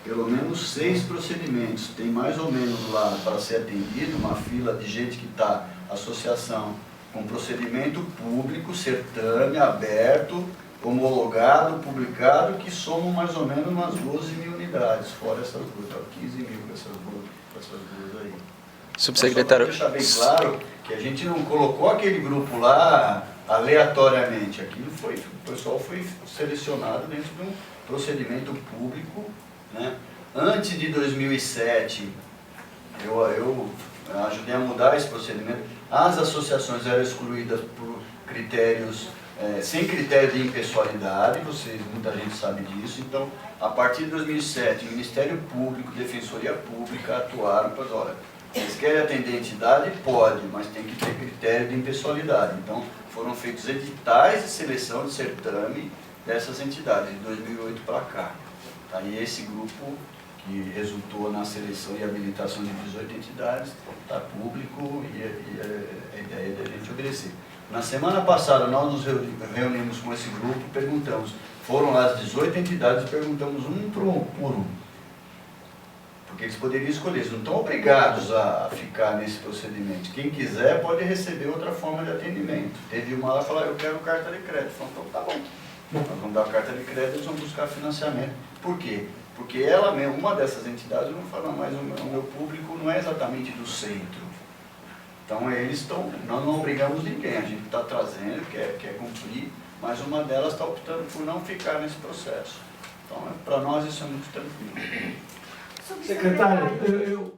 pelo menos 6 procedimentos, tem mais ou menos lá para ser atendido, uma fila de gente que está, associação com procedimento público, certame, aberto, homologado, publicado, que somam mais ou menos umas 12.000 unidades, fora essas duas, 15.000 essas duas aí. Subsecretário. Só para deixar bem claro que a gente não colocou aquele grupo lá aleatoriamente, aquilo o pessoal foi selecionado dentro de um procedimento público. Né? Antes de 2007, eu ajudei a mudar esse procedimento. As associações eram excluídas por critérios, sem critério de impessoalidade, muita gente sabe disso. Então, a partir de 2007, o Ministério Público, Defensoria Pública atuaram para dizer, olha, vocês querem atender a entidade? Pode, mas tem que ter critério de impessoalidade. Então, foram feitos editais de seleção de certame dessas entidades, de 2008 para cá. Aí esse grupo que resultou na seleção e habilitação de 18 entidades está público e a ideia é da gente obedecer. Na semana passada nós nos reunimos com esse grupo e perguntamos, foram lá as 18 entidades e perguntamos um por um. Porque eles poderiam escolher, eles não estão obrigados a ficar nesse procedimento. Quem quiser pode receber outra forma de atendimento. Teve uma lá que falou, eu quero carta de crédito. Falei, então tá bom. Nós vamos dar carta de crédito, eles vão buscar financiamento. Por quê? Porque ela mesma, uma dessas entidades, não fala, mas o meu público não é exatamente do centro. Então eles estão, nós não obrigamos ninguém, a gente está trazendo, quer cumprir, mas uma delas está optando por não ficar nesse processo. Então para nós isso é muito tranquilo. Secretário, eu